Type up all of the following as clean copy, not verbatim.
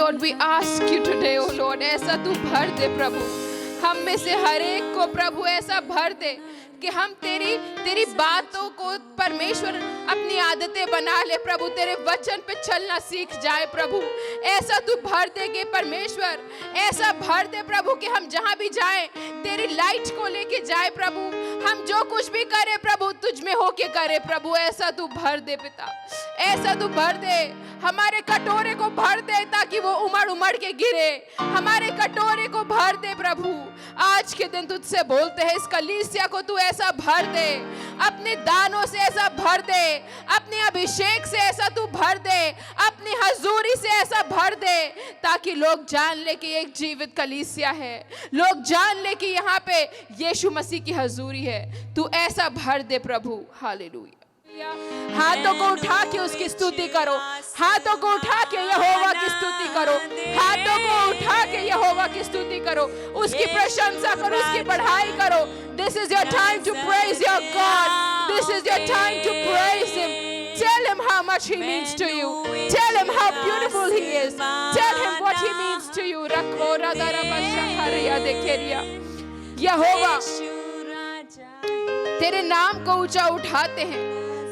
Lord, we ask you today, oh Lord, ऐसा तू भर दे प्रभु, हम में से हर एक को प्रभु ऐसा भर दे कि हम तेरी बातों को परमेश्वर अपनी आदतें बना ले प्रभु, तेरे वचन पे चलना सीख जाए प्रभु। ऐसा तू भर दे कि परमेश्वर, ऐसा भर दे प्रभु कि हम जहां भी जाएं तेरी लाइट को लेके जाए प्रभु, हम जो कुछ भी करें प्रभु तुझ में होके करे प्रभु। ऐसा तू भर दे पिता, ऐसा तू भर दे, हमारे कटोरे को भर दे ताकि वो उमड़ उमड़ के गिरे, हमारे कटोरे को भर दे प्रभु। आज के दिन तुझसे बोलते हैं, इस कलीसिया को तू ऐसा भर दे, अपने दानों से ऐसा भर दे, अपने अभिषेक से ऐसा तू भर दे, अपनी हजूरी से ऐसा भर दे, ताकि लोग जान ले कि एक जीवित कलीसिया है, लोग जान ले कि यहाँ पे यीशु मसीह की हजूरी है। तू ऐसा भर दे प्रभु। हालेलुया। हाथों को उठा के उसकी स्तुति करो, हाथों को उठा के यहोवा की स्तुति करो, हाथों को उठा के यहोवा की स्तुति करो, उसकी प्रशंसा करो, उसकी बढ़ाई करो। This is your time to praise your God. This is your time to praise Him. Tell Him how much He means to you. Tell Him how beautiful He is. Tell Him what He means to you. Rakora darabashakariya dekeriya. यहोवा, तेरे नाम को ऊंचा उठाते हैं,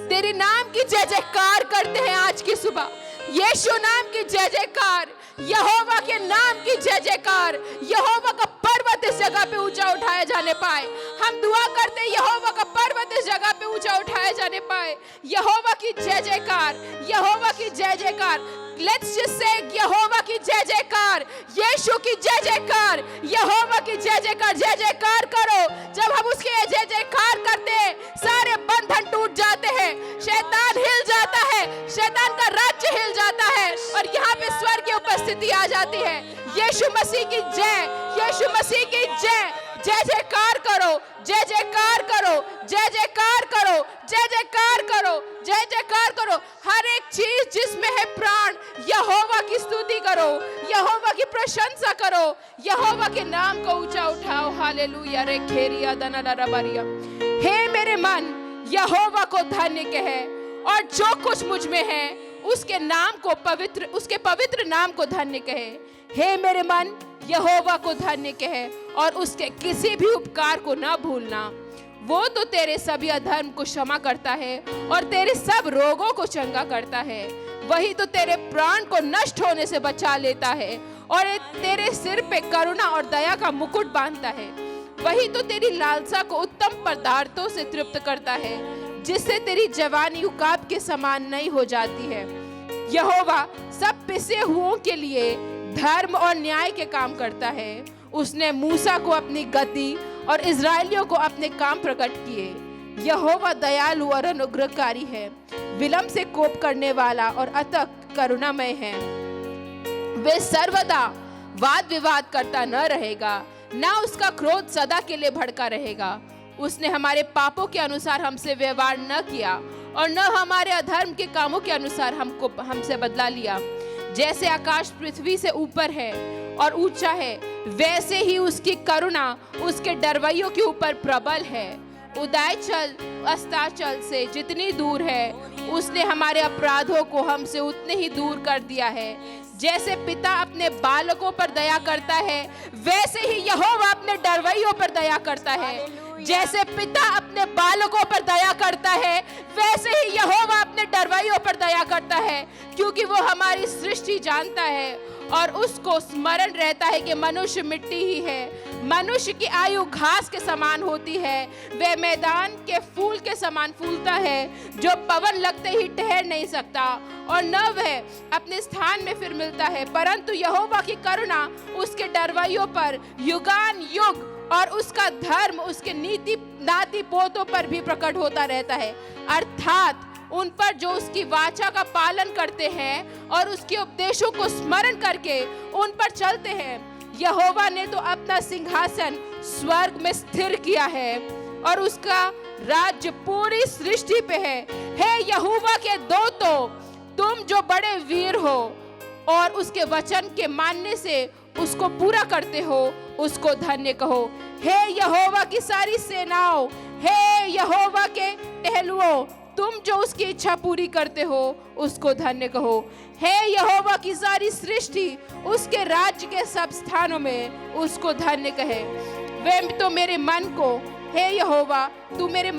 तेरे नाम की जय जयकार करते हैं आज की सुबह। यीशु नाम की जय जयकार, यहोवा के नाम की जय जयकार, यहोवा का पर्वत इस जगह पे ऊंचा उठाया जाने पाए। हम दुआ करते हैं यहोवा का पर्वत इस जगह पे ऊंचा उठाया जाने पाए। यहोवा की जय जयकार, यहोवा की जय जयकार। Let's just say यहोवा की जय जयकार, यीशु की जय जयकार, यहोवा की जय जयकार। जय जयकार करो। जब हम उसके जय जयकार करते हैं सारे बंधन टूट जाते हैं, शैतान हिल जाता है, शैतान का राज्य हिल जाता है और यहाँ पे स्वर्ग की उपस्थिति आ जाती है। यीशु मसीह की जय, यीशु मसीह की जय। जय जयकार करो, जय जयकार करो, जय जयकार करो, जय जयकार करो, जय जयकार करो। हर एक चीज जिसमें है प्राण, यहोवा की स्तुति करो, यहोवा की प्रशंसा करो, यहोवा के नाम को ऊंचा उठाओ। हालेलुया। रे खेरिया दना रबरिया। हे मेरे मन, यहोवा को धन्य कहे और जो कुछ मुझ में है उसके नाम को पवित्र, उसके पवित्र नाम को धन्य कहे। हे मेरे मन, यहोवा को धन्य कहे और उसके किसी भी उपकार को ना भूलना। वो तो तेरे सभी अधर्म को क्षमा करता है और तेरे सब रोगों को चंगा करता है। वही तो तेरे प्राण को नष्ट होने से बचा लेता है और तेरे सिर पे करुणा और दया का मुकुट बांधता है। वही तो तेरी लालसा को उत्तम पदार्थों से तृप्त करता है, जिससे तेरी जवानी उकाब के समान नहीं हो जाती है। यहोवा सब पिसे हुओं के लिए धर्म और न्याय के काम करता है। उसने मूसा को अपनी गति और इज़राइलियों को अपने काम प्रकट किए। यहोवा दयालु और अनुग्रहकारी है, विलंब से कोप करने वाला और अतक करुणामय है। वे सर्वदा वाद विवाद करता न रहेगा, न उसका क्रोध सदा के लिए भड़का रहेगा। उसने हमारे पापों के अनुसार हमसे व्यवहार न किया और न हमारे अधर्म के कामों के अनुसार हमसे बदला लिया। जैसे आकाश पृथ्वी से ऊपर है और ऊंचा है, वैसे ही उसकी करुणा उसके डरवैयों के ऊपर प्रबल है। उदयचल अस्ताचल से जितनी दूर है, उसने हमारे अपराधों को हमसे उतने ही दूर कर दिया है। जैसे पिता अपने बालकों पर दया करता है, वैसे ही यहोवा अपने डरवैयों पर दया करता है। जैसे पिता अपने बालकों पर दया करता है, वैसे ही यहोवा अपने डरवैयों पर दया करता है, क्योंकि वो हमारी सृष्टि जानता है और उसको स्मरण रहता है कि मनुष्य मिट्टी ही है। मनुष्य की आयु घास के समान होती है, वह मैदान के फूल के समान फूलता है, जो पवन लगते ही ठहर नहीं सकता और न वह अपने स्थान में फिर मिलता है। परंतु यहोवा की करुणा उसके डरवैयों पर युगान युग और उसका धर्म उसके नीति नाती पोतों पर भी प्रकट होता रहता है, अर्थात उन पर जो उसकी वाचा का पालन करते हैं और उसके उपदेशों को स्मरण करके उन पर चलते हैं। यहोवा ने तो अपना सिंहासन स्वर्ग में स्थिर किया है और उसका राज्य पूरी सृष्टि पे है। हे यहोवा के दूतों, तुम जो बड़े वीर हो और उसके वचन के मानने से उसको पूरा करते हो, उसको धन्य कहो। हे यहोवा की सारी सेनाओं, हे यहोवा के टहलुओं, तुम जो उसकी इच्छा पूरी करते हो उसको धन्य कहो। हे यहोवा की सारी सृष्टि उसके राज्य के सब स्थानों में उसको धन्य कहे। वे तो मेरे मन को, हे यहोवा तू मेरे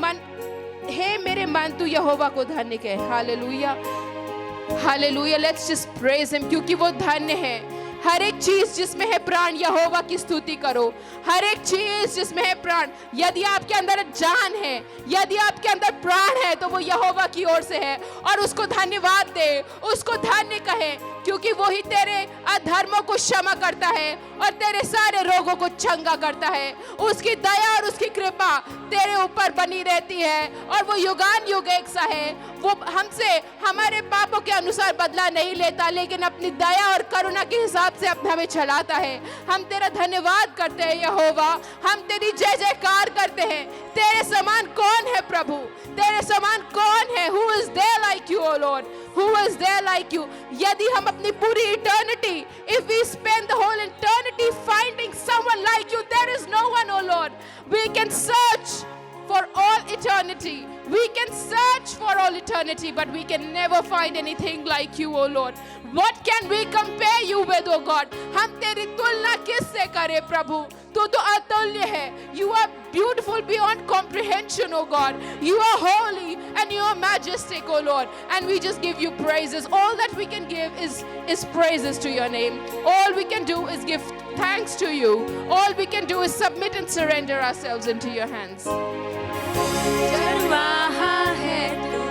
मन तू यहोवा को धन्य कहे। Hallelujah, hallelujah. Let's just praise him, क्योंकि वो धन्य है। हर एक चीज जिसमें है प्राण यहोवा की स्तुति करो। हर एक चीज जिसमें है प्राण, यदि आपके अंदर जान है, यदि आपके अंदर प्राण है, तो वो यहोवा की ओर से है। और उसको धन्यवाद दे, उसको धन्य कहे, क्योंकि वही तेरे अधर्मों को क्षमा करता है और तेरे सारे रोगों को चंगा करता है। उसकी दया और उसकी कृपा तेरे ऊपर बनी रहती है और वो युगान युग एक सा है। वो हमसे हमारे पापों के अनुसार बदला नहीं लेता, लेकिन अपनी दया और करुणा के हिसाब से अपना हमें चलाता है। हम तेरा धन्यवाद करते हैं यहोवा, हम तेरी जय जयकार करते हैं। तेरे समान कौन है प्रभु, तेरे समान कौन है? Who is there like you, O Lord? Who is there like you? यदि हम अपनी पूरी eternity, if we spend the whole eternity finding someone like you, there is no one, O Lord. We can search for all eternity. We can search for all eternity, but we can never find anything like you, O Lord. What can we compare you with, O God? हम तेरी तुलना किससे करें प्रभु? तू तो अतुल्य है। You are beautiful beyond comprehension, O God. You are holy and you are majestic, O Lord. And we just give you praises. All that we can give is praises to your name. All we can do is give thanks to you. All we can do is submit and surrender ourselves into your hands. चरवाहा है तू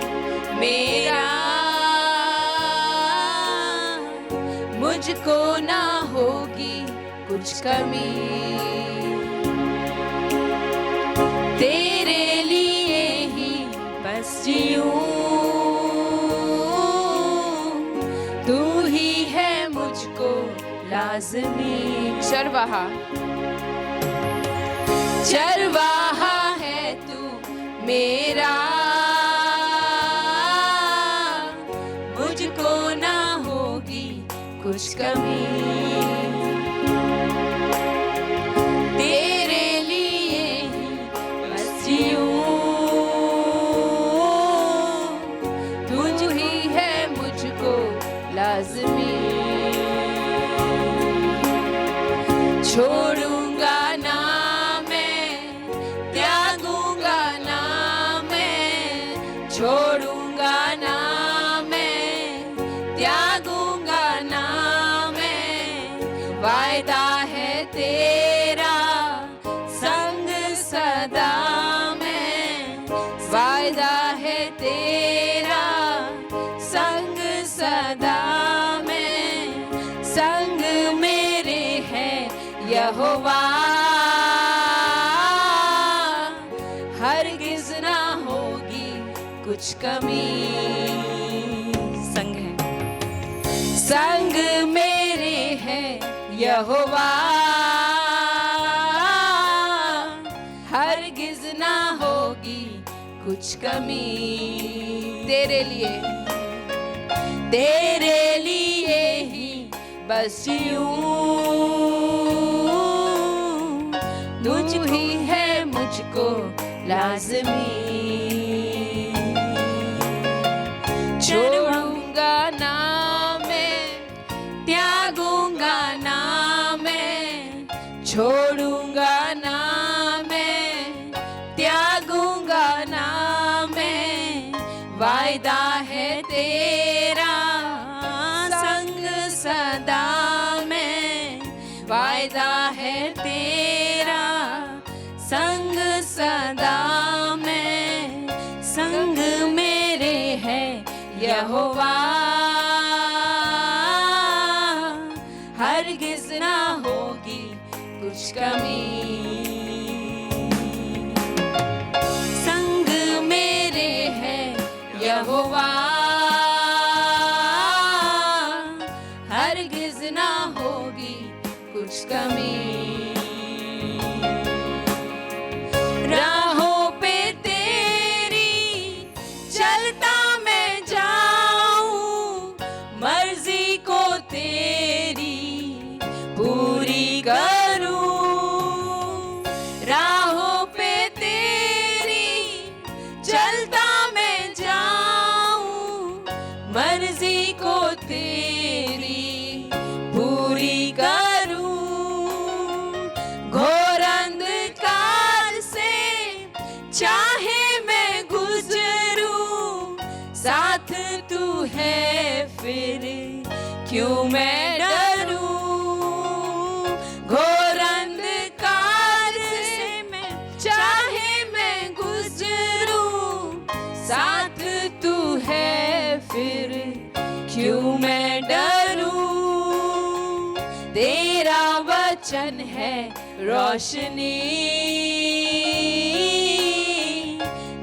मेरा, मुझको ना होगी कुछ कमी। तेरे लिए ही बस जीऊं, तू ही है मुझको लाज़मी। चरवाहा, चरवाहा है तू मेरा, मुझको ना होगी कुछ कमी। तेरे लिए ही बस जीऊं, तू ही है मुझको लाज़मी। छोड़ूंगा ना छोड़ूंगा ना मैं, त्यागूंगा ना मैं, वायदा है तेरा संग सदा में। वायदा है तेरा संग सदा में, संग मेरे है यहोवा, हरगिज़ ना होगी कुछ कमी। संग है, संग मेरे है यहोवा, हरगिज़ ना होगी कुछ कमी। तेरे लिए, तेरे लिए ही बस जीऊं, तुझ ही है मुझको लाज़मी। छोड़ूंगा ना मैं, त्यागूंगा ना मैं, छोड़ूंगा ना मैं, त्यागूंगा ना मैं, वायदा है तेरा संग सदा में। वायदा है तेरा संग सदा में, संग मेरे है यहोवा, हरगिज़ ना होगी कुछ कमी। संग मेरे है यहोवा, हरगिज़ ना होगी कुछ कमी। राहों पे तेरी चलता मैं जाऊं, मर्जी को तेरी पूरी करूं। फिर क्यों मैं डरूं, घोर अंधकार से मैं चाहे मैं गुजरूं, साथ तू है फिर क्यों मैं डरूं, तेरा वचन है रोशनी,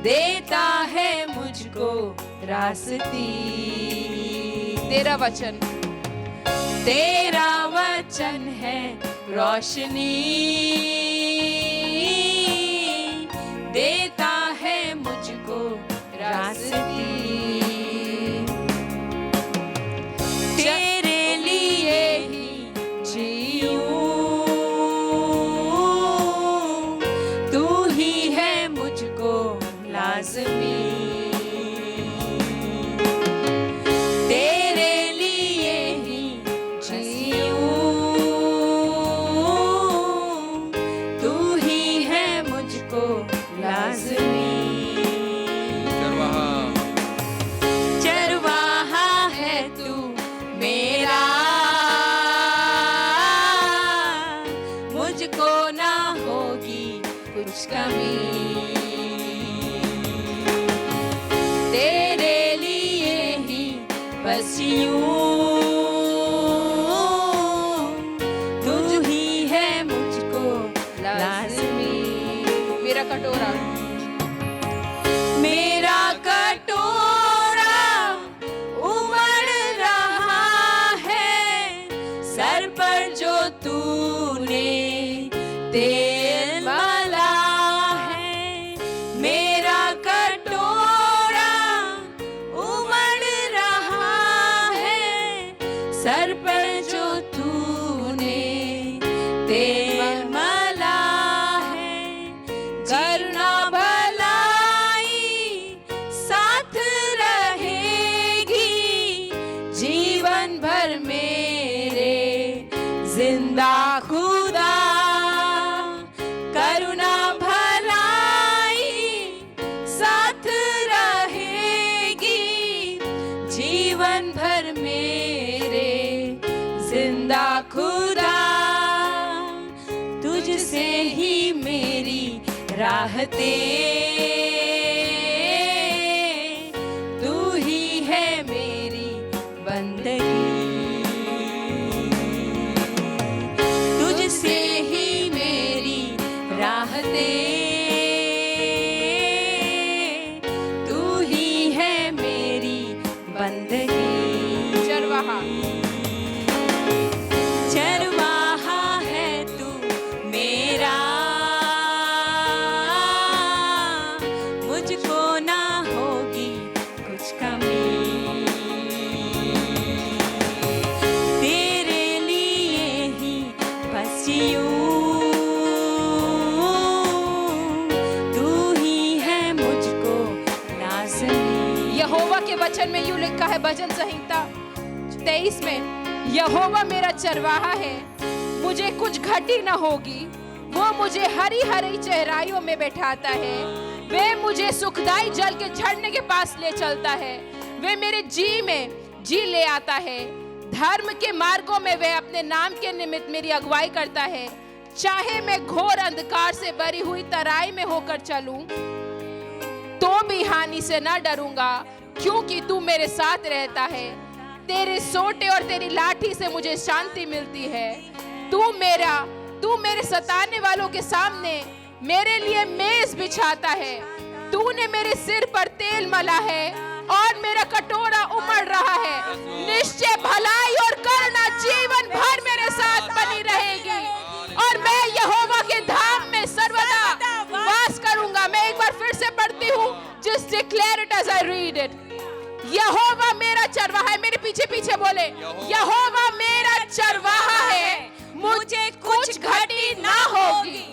देता है मुझको रास्ती, तेरा वचन, तेरा वचन है रोशनी, देता है मुझको रास्ती, तेरे लिए ही जीऊं, तू ही है मुझको लाज़मी, तेरे लिए ही जीऊं, तू ही है मुझको लाज़मी, चरवाहा है तू मेरा, मुझको ना होगी कुछ कमी, तेरे लिए ही बस यूं, तू ही है मुझको लाज़मी, मेरा कटोरा, मेरा कटोरा उमड़ रहा है, सर पर जो तूने तेल मला है, मेरा कटोरा उमड़ रहा है, सर पर जो तूने तेल मला है, करना भलाई साथ रहेगी, जीवन भर मेरे जिंदा खुदा, करुणा भलाई साथ रहेगी, जीवन भर मेरे जिंदा खुदा, तुझसे ही मेरी राहते, तू ही है मेरी बंदगी, तुझसे ही मेरी राहते, तू ही है मेरी बंदगी, चरवाहा, चरवाहा है तू मेरा, मुझको ना होगी कुछ कमी, तेरे लिए ही बस यूं, तू ही है मुझको लाज़मी, यहोवा के वचन में यूं लिखा है भजन संहिता 23 में, यहोवा मेरा चरवाहा है, मुझे कुछ घटी न होगी, वो मुझे हरी हरी चराइयों में बैठाता है, वे मुझे सुखदाई जल के झरने के पास ले चलता है, वे मेरे जी में जी ले आता है, धर्म के मार्गों में वे अपने नाम के निमित्त मेरी अगुवाई करता है, चाहे मैं घोर अंधकार से भरी हुई तराई में होकर चलूं, तो भी हानि से न डरूंगा, क्योंकि तू मेरे साथ रहता है, तेरे सोटे और तेरी लाठी से मुझे शांति मिलती है, तू मेरे सताने वालों के सामने मेरे लिए मेज बिछाता है, तूने मेरे सिर पर तेल मला है और मेरा कटोरा उमड़ रहा है, निश्चय भलाई और करुणा जीवन भर मेरे साथ बनी रहेगी, और मैं यहोवा के धाम में सर्वदा वास करूंगा। मैं एक बार फिर से पढ़ती हूँ, just declare it as I read it. यहोवा मेरा चरवाहा है, मेरे पीछे पीछे बोले, यहोवा मेरा चरवाहा है, मुझे कुछ घटी ना होगी।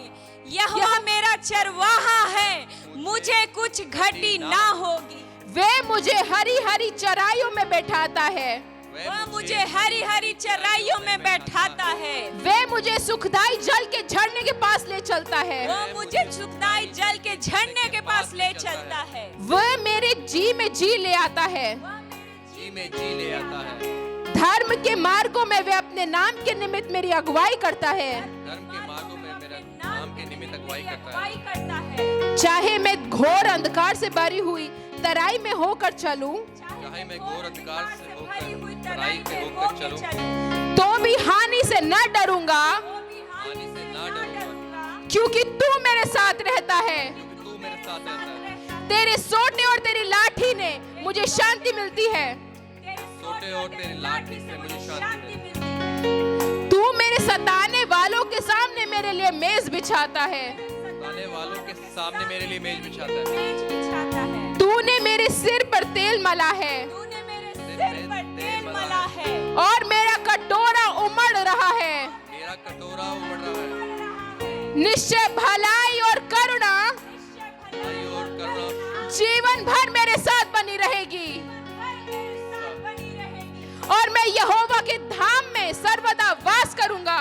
यहोवा मेरा चरवाहा है, मुझे कुछ घटी ना होगी। वे मुझे हरी हरी चराइयों में बैठाता है, वह मुझे हरी हरी चराइयों में बैठाता है, वे मुझे सुखदाई जल के झरने के पास ले चलता है, वह मुझे सुखदाई जल के झरने के पास ले चलता है, वह मेरे जी में जी ले आता है, जी में जी ले आता है। धर्म के मार्गों में वे अपने नाम के निमित्त मेरी अगुवाई करता है। धर्म के मार्गों में मेरा नाम के निमित्त अगुवाई करता है। करता है। चाहे मैं घोर अंधकार से भरी हुई तराई में होकर चलूं, चाहे मैं घोर अंधकार से होकर तराई पे होकर चलूं, तो भी हानि से न डरूंगा, हानि से ना डरूंगा, क्योंकि तू मेरे साथ रहता है। क्योंकि तू मेरे साथ रहता है। तेरे सोटे और तेरी लाठी ने मुझे शांति मिलती है। सोटे और तेरी लाठी से मुझे शांति मिलती है। तू मेरे सताने वालों के सामने मेरे लिए मेज बिछाता है। सताने वालों के सामने मेरे लिए मेज बिछाता है। तूने मेरे सिर पर तेल मला है तूने मेरे सिर पर तेल मला है और मेरा कटोरा उमड़ रहा है। मेरा कटोरा उमड़ रहा है। निश्चय भलाई और करुणा भलाई और करुणा जीवन भर मेरे साथ बनी रहेगी और मैं यहोवा के धाम में सर्वदा वास करूंगा।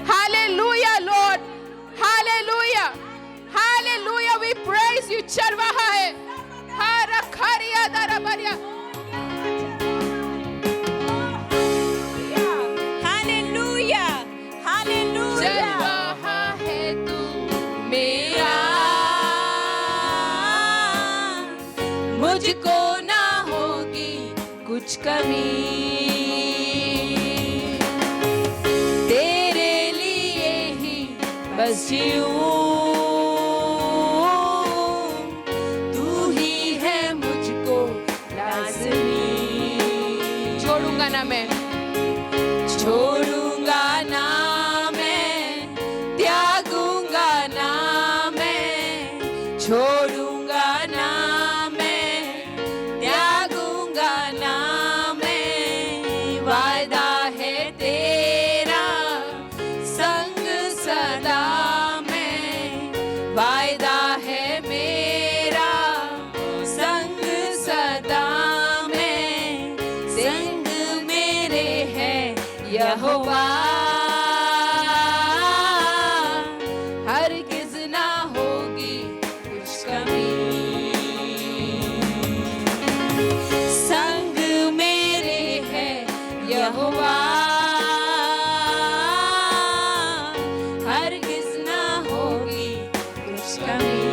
Hallelujah Lord, hallelujah, hallelujah, we praise you. चरवाहा है हरा खरिया दरा बरिया। Hallelujah, hallelujah. चरवाहा है तू मेरा, मुझको ना होगी कुछ कमी। तेरे लिए ही बस जीऊं, तू ही है मुझको लाज़मी। छोड़ूंगा ना मैं, छोड़ूंगा ना मैं, त्यागूंगा ना मैं, छोड़ूंगा ना मैं, त्यागूंगा ना मैं। वादा है तेरा संग सदा में, वादा है मेरा संग सदा में। संग मेरे है यहोवा, हरगिज़ ना होगी कुछ कमी। संग मेरे है यहोवा, हरगिज़ ना होगी कुछ कमी।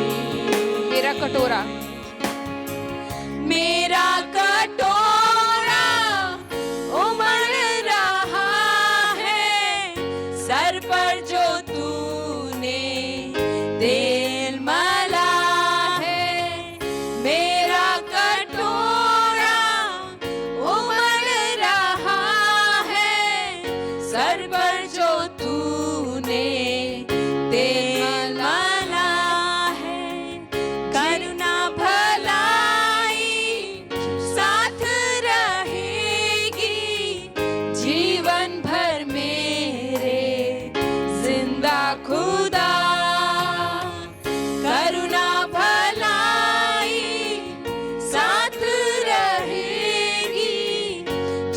मेरा कटोरा, मेरा कटोरा उमड़ रहा है। सर पर जो तूने तेल मला है, मेरा कटोरा उमड़ रहा है। सर पर जो तूने तेल मला है। करुणा भलाई साथ रहेगी जीवन भर मेरे जिंदा खुदा। करुणा भलाई साथ रहेगी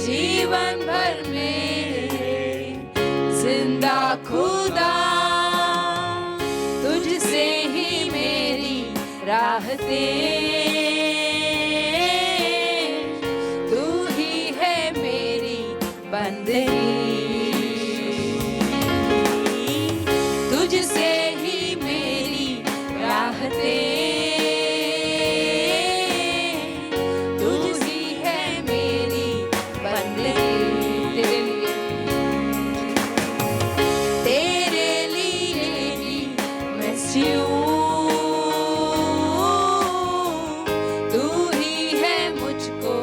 जीवन भर मेरे जिंदा खुदा। तुझसे ही मेरी राहते, तू ही है मेरी बंदगी। तुझसे ही मेरी राहते, तू ही है मेरी बंदगी। तेरे लिए ही मैं जीऊं, तू ही है मुझको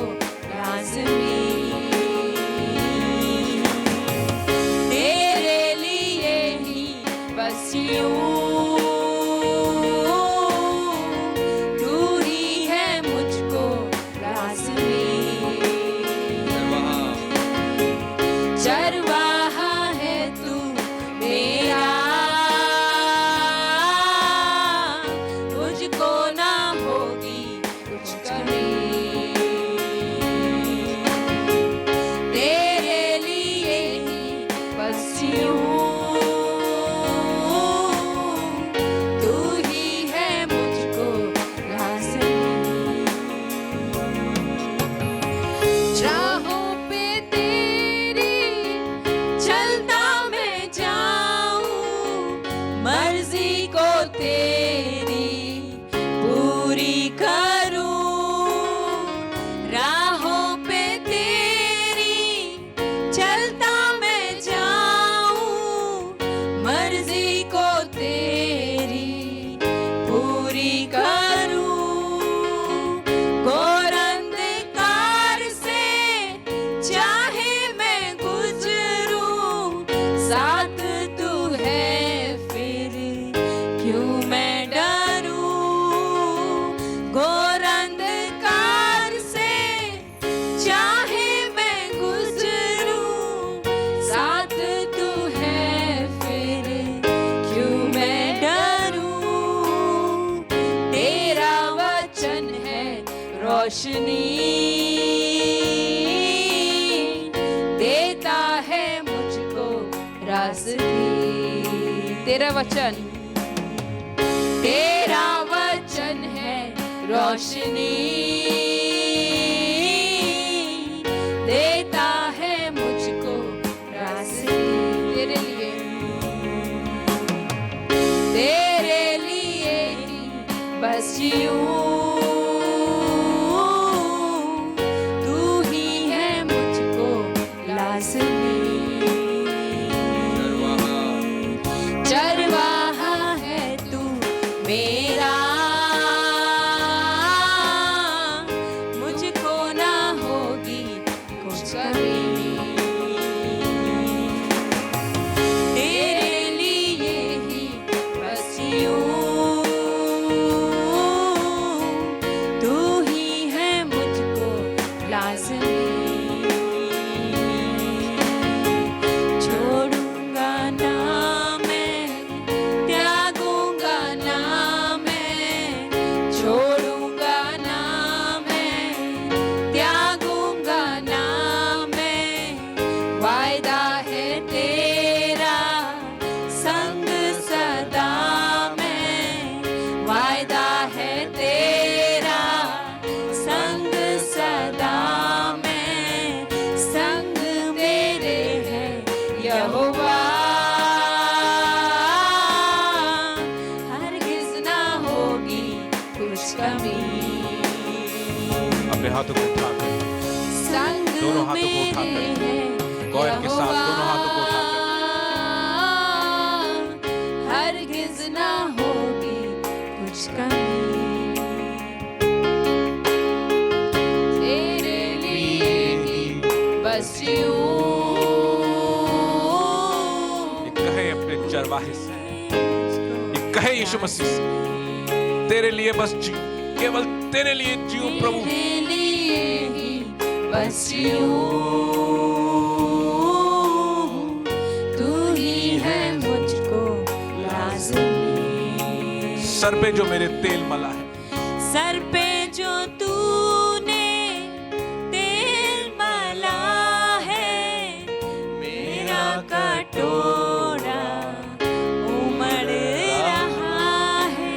लाज़मी। तेरे लिए ही बस जीऊं, तू ही है मुझको लाज़मी। चरवाहा है तू मेरा, मर्जी को तेरी पूरी करूं, राहों पे तेरी चलता मैं जाऊं, मर्जी को तेरी पूरी करूं, घोर अंधकार से चाहे मैं गुजरूं, साथ तू है फिर क्यों मैं डरूं, घोर अंधकार से चाहे मैं गुजरूं, साथ तू है फिर क्यों मैं डरूं, तेरा वचन है रोशनी, देता है मुझको रास्ते, तेरा वचन है रोशनी, देता है मुझको रास्ते, तेरे लिए ही बस यूं, तू ही है मुझको लाज़मी, चरवाहा है तू मेरा, मुझको ना होगी कुछ कमी, तेरे लिए ही बस यूं, तू ही है मुझको लाज़मी, छोड़ूंगा ना मैं, त्यागूंगा ना मैं, छोड़ूंगा ना मैं, त्यागूंगा ना मैं, वायदा है तेरा संग सदा में, वायदा है तेरा संग सदा में, संग मेरे है यहोवा, हरगिज़ ना होगी कुछ कमी, अपने हाथों को उठाकर संग दोनों हाथों को उठाकर, मेरे है गौर के साथ दोनों हाथों को उठाकर, हरगिज़ ना होगी कुछ कमी, तेरे लिए ही बस यूं, ये कहे अपने चरवाहे से, ये कहे यीशु मसीह से, तेरे लिए बस जीऊं, केवल तेरे लिए जीऊं प्रभु, तेरे लिए ही बस यूं, तू ही है मुझको लाज़मी, सर पे जो मेरे तेल मला है, सर पे जो तूने तेल मला है, मेरा कटोरा उमड़ रहा है,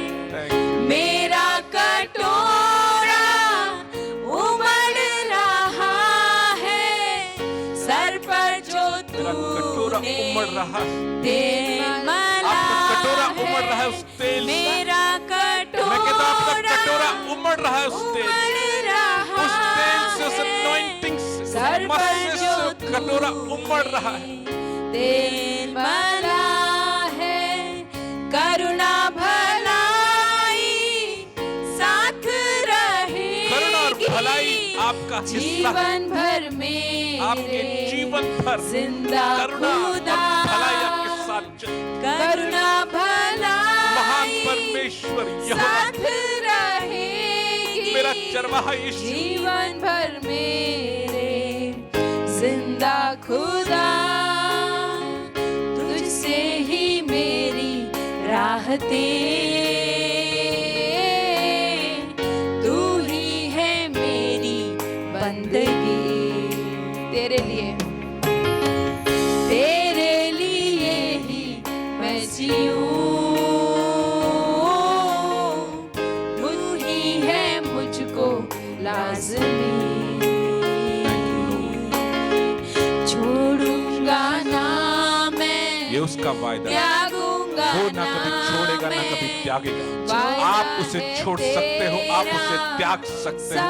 मेरा कटोरा उमड़ रहा है, सर पर जो मेरा कटोरा तूने उमड़ रहा है, तेल मला आपका कटोरा उमड़ रहा है उस तेल से, मेरा मैं कहता हूं आपका कटोरा उमड़ रहा है उस तेल से, उस तेल से, उस anointing से, उस मस्से से कटोरा उमड़ रहा है, तेल मला है, करुणा भलाई साथ रहेगी, करुणा और भलाई आपका हिस्सा है, जीवन भर मेरे, आपके जीवन भर जिंदा करुणा और खुदा, भलाई आपके साथ चले, करुणा महान भलाई परमेश्वर यहोवा, साथ रहेगी, मेरा चरवाहा यीशु, जीवन भर मेरे जिंदा खुदा, तुझसे ही मेरी राहतें, तू ही है मेरी बंदगी, तेरे लिए ही मैं जीऊं, तू ही है मुझको लाज़मी, छोड़ूंगा ना मैं, ये उसका वायदा है, त्यागूंगा वो ना कभी छोड़ेगा ना कभी त्यागेगा। आप उसे छोड़ सकते हो, आप उसे त्याग सकते हो,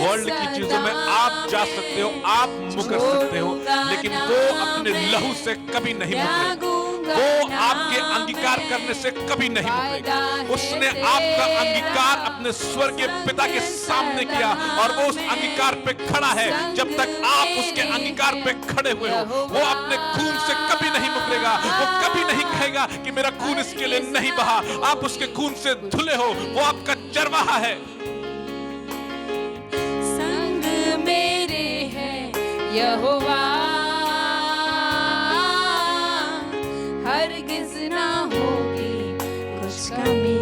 वर्ल्ड की चीजों में आप जा सकते हो, आप मुकर सकते हो, लेकिन वो अपने लहू से कभी नहीं मुकरेगा। वो आपके अंगीकार करने से कभी नहीं मुकरेगा। उसने आपका अंगीकार अपने स्वर्गीय पिता के सामने किया और वो उस अंगीकार पे खड़ा है। जब तक आप उसके अंगीकार पे खड़े हुए हो, वो अपने खून से कभी नहीं मुकरेगा। वो कभी नहीं कहेगा कि मेरा खून इसके लिए नहीं बहा। आप उसके खून से धुले हो, वो आपका चरवाहा है। संग मेरे है यहोवा, हरगिज ना होगी कुछ कमी।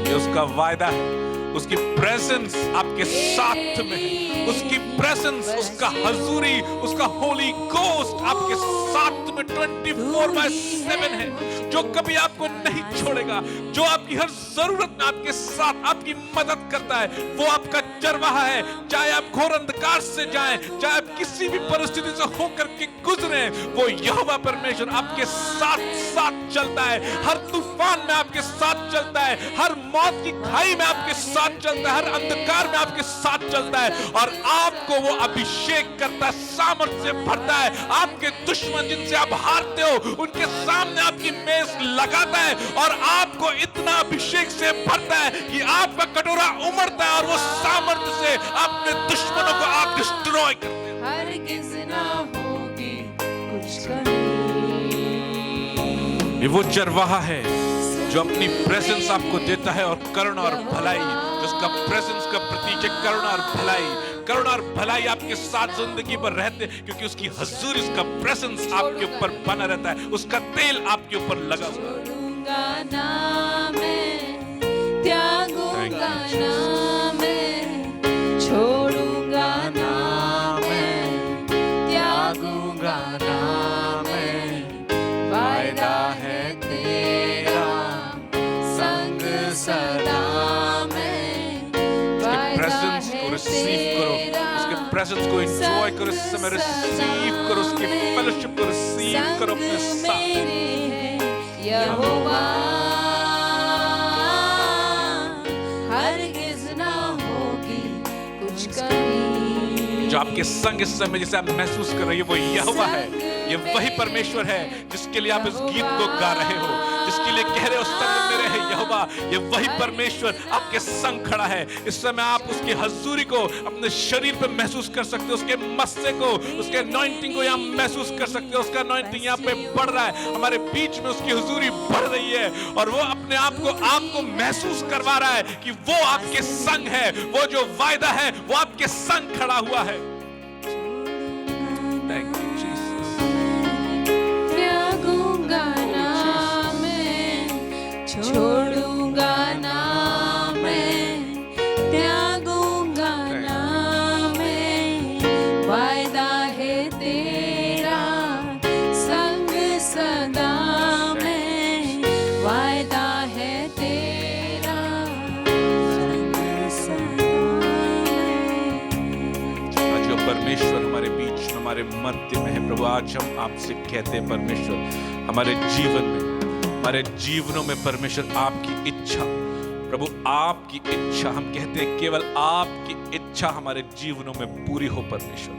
ये उसका वायदा है। उसकी प्रेजेंस आपके साथ में है। उसकी प्रेजेंस, उसका हजूरी, उसका होली गोस्ट आपके साथ में 24/7 है, जो कभी आपको नहीं छोड़ेगा, जो आपकी हर जरूरत में आपके साथ आपकी मदद करता है। वो आपका चरवाहा है। चाहे आप घोर अंधकार से जाएं, चाहे आप किसी भी परिस्थिति से होकर के गुजरे, वो यहोवा परमेश्वर आपके साथ साथ चलता है। हर तूफान में आपके साथ चलता है, हर मौत की खाई में आपके साथ चलता है, हर अंधकार में आपके साथ चलता है और आपको वो अभिषेक करता है, सामर्थ्य से भरता है। आपके दुश्मन जिनसे आप हारते हो, उनके सामने आपकी मेज लगाता है और आपको इतना अभिषेक से भरता है कि आपका कटोरा उमड़ता है और वो सामर्थ्य से अपने दुश्मनों को आप डिस्ट्रॉय करते हैं। हरगिज ना होगी कुछ कमी। ये वो चरवाहा है जो अपनी प्रेजेंस आपको देता है और करुणा और भलाई, जिसका प्रेजेंस का प्रतीक है करुणा और भलाई। करुणा और भलाई आपके साथ जिंदगी पर रहते हैं क्योंकि उसकी हजूरी, उसका प्रेजेंस आपके ऊपर बना रहता है, उसका तेल आपके ऊपर लगा हुआ है। छोड़ूंगा ना मैं, त्यागूंगा ना मैं, छोड़ूंगा ना मैं, त्यागूंगा ना मैं, वायदा है तेरा संग सदा में, वायदा है तेरा प्रेजेंस को एंजॉय करो, इस समय रिसीव करो, उसकी फेलोशिप को रिसीव करो अपने साथ। यहोवा हरगिज ना होगी कुछ कमी। जो आपके संग इस समय जिसे आप महसूस कर रहे हो, वो यहोवा है। ये वही परमेश्वर है जिसके लिए आप इस गीत को गा रहे हो, जिसके लिए कह रहे हो संग मेरे है यहोवा। ये वही परमेश्वर आपके संग खड़ा है। इस समय आप उसकी हजूरी को अपने शरीर पे महसूस कर सकते हो, उसके मस्से को, उसके अनॉइंटिंग को यहाँ महसूस कर सकते हो। उसका अनॉइंटिंग यहाँ पे बढ़ रहा है, हमारे बीच में उसकी हजूरी बढ़ रही है और वो अपने आप को आपको महसूस करवा रहा है कि वो आपके संग है। वो जो वायदा है वो आपके संग खड़ा हुआ है। Thank you, Jesus. त्यागूंगा ना मैं, छोड़ूंगा ना मैं, त्यागूंगा ना मैं, वायदा है तेरा संग सदा में, वायदा है तेरा संग सदा में। आज जो परमेश्वर हमारे बीच में, हमारे मध्य में है प्रभु, आज हम आपसे कहते हैं परमेश्वर, हमारे जीवन में, हमारे जीवनों में परमेश्वर आपकी इच्छा, प्रभु आपकी इच्छा, हम कहते हैं केवल आपकी इच्छा हमारे जीवनों में पूरी हो परमेश्वर।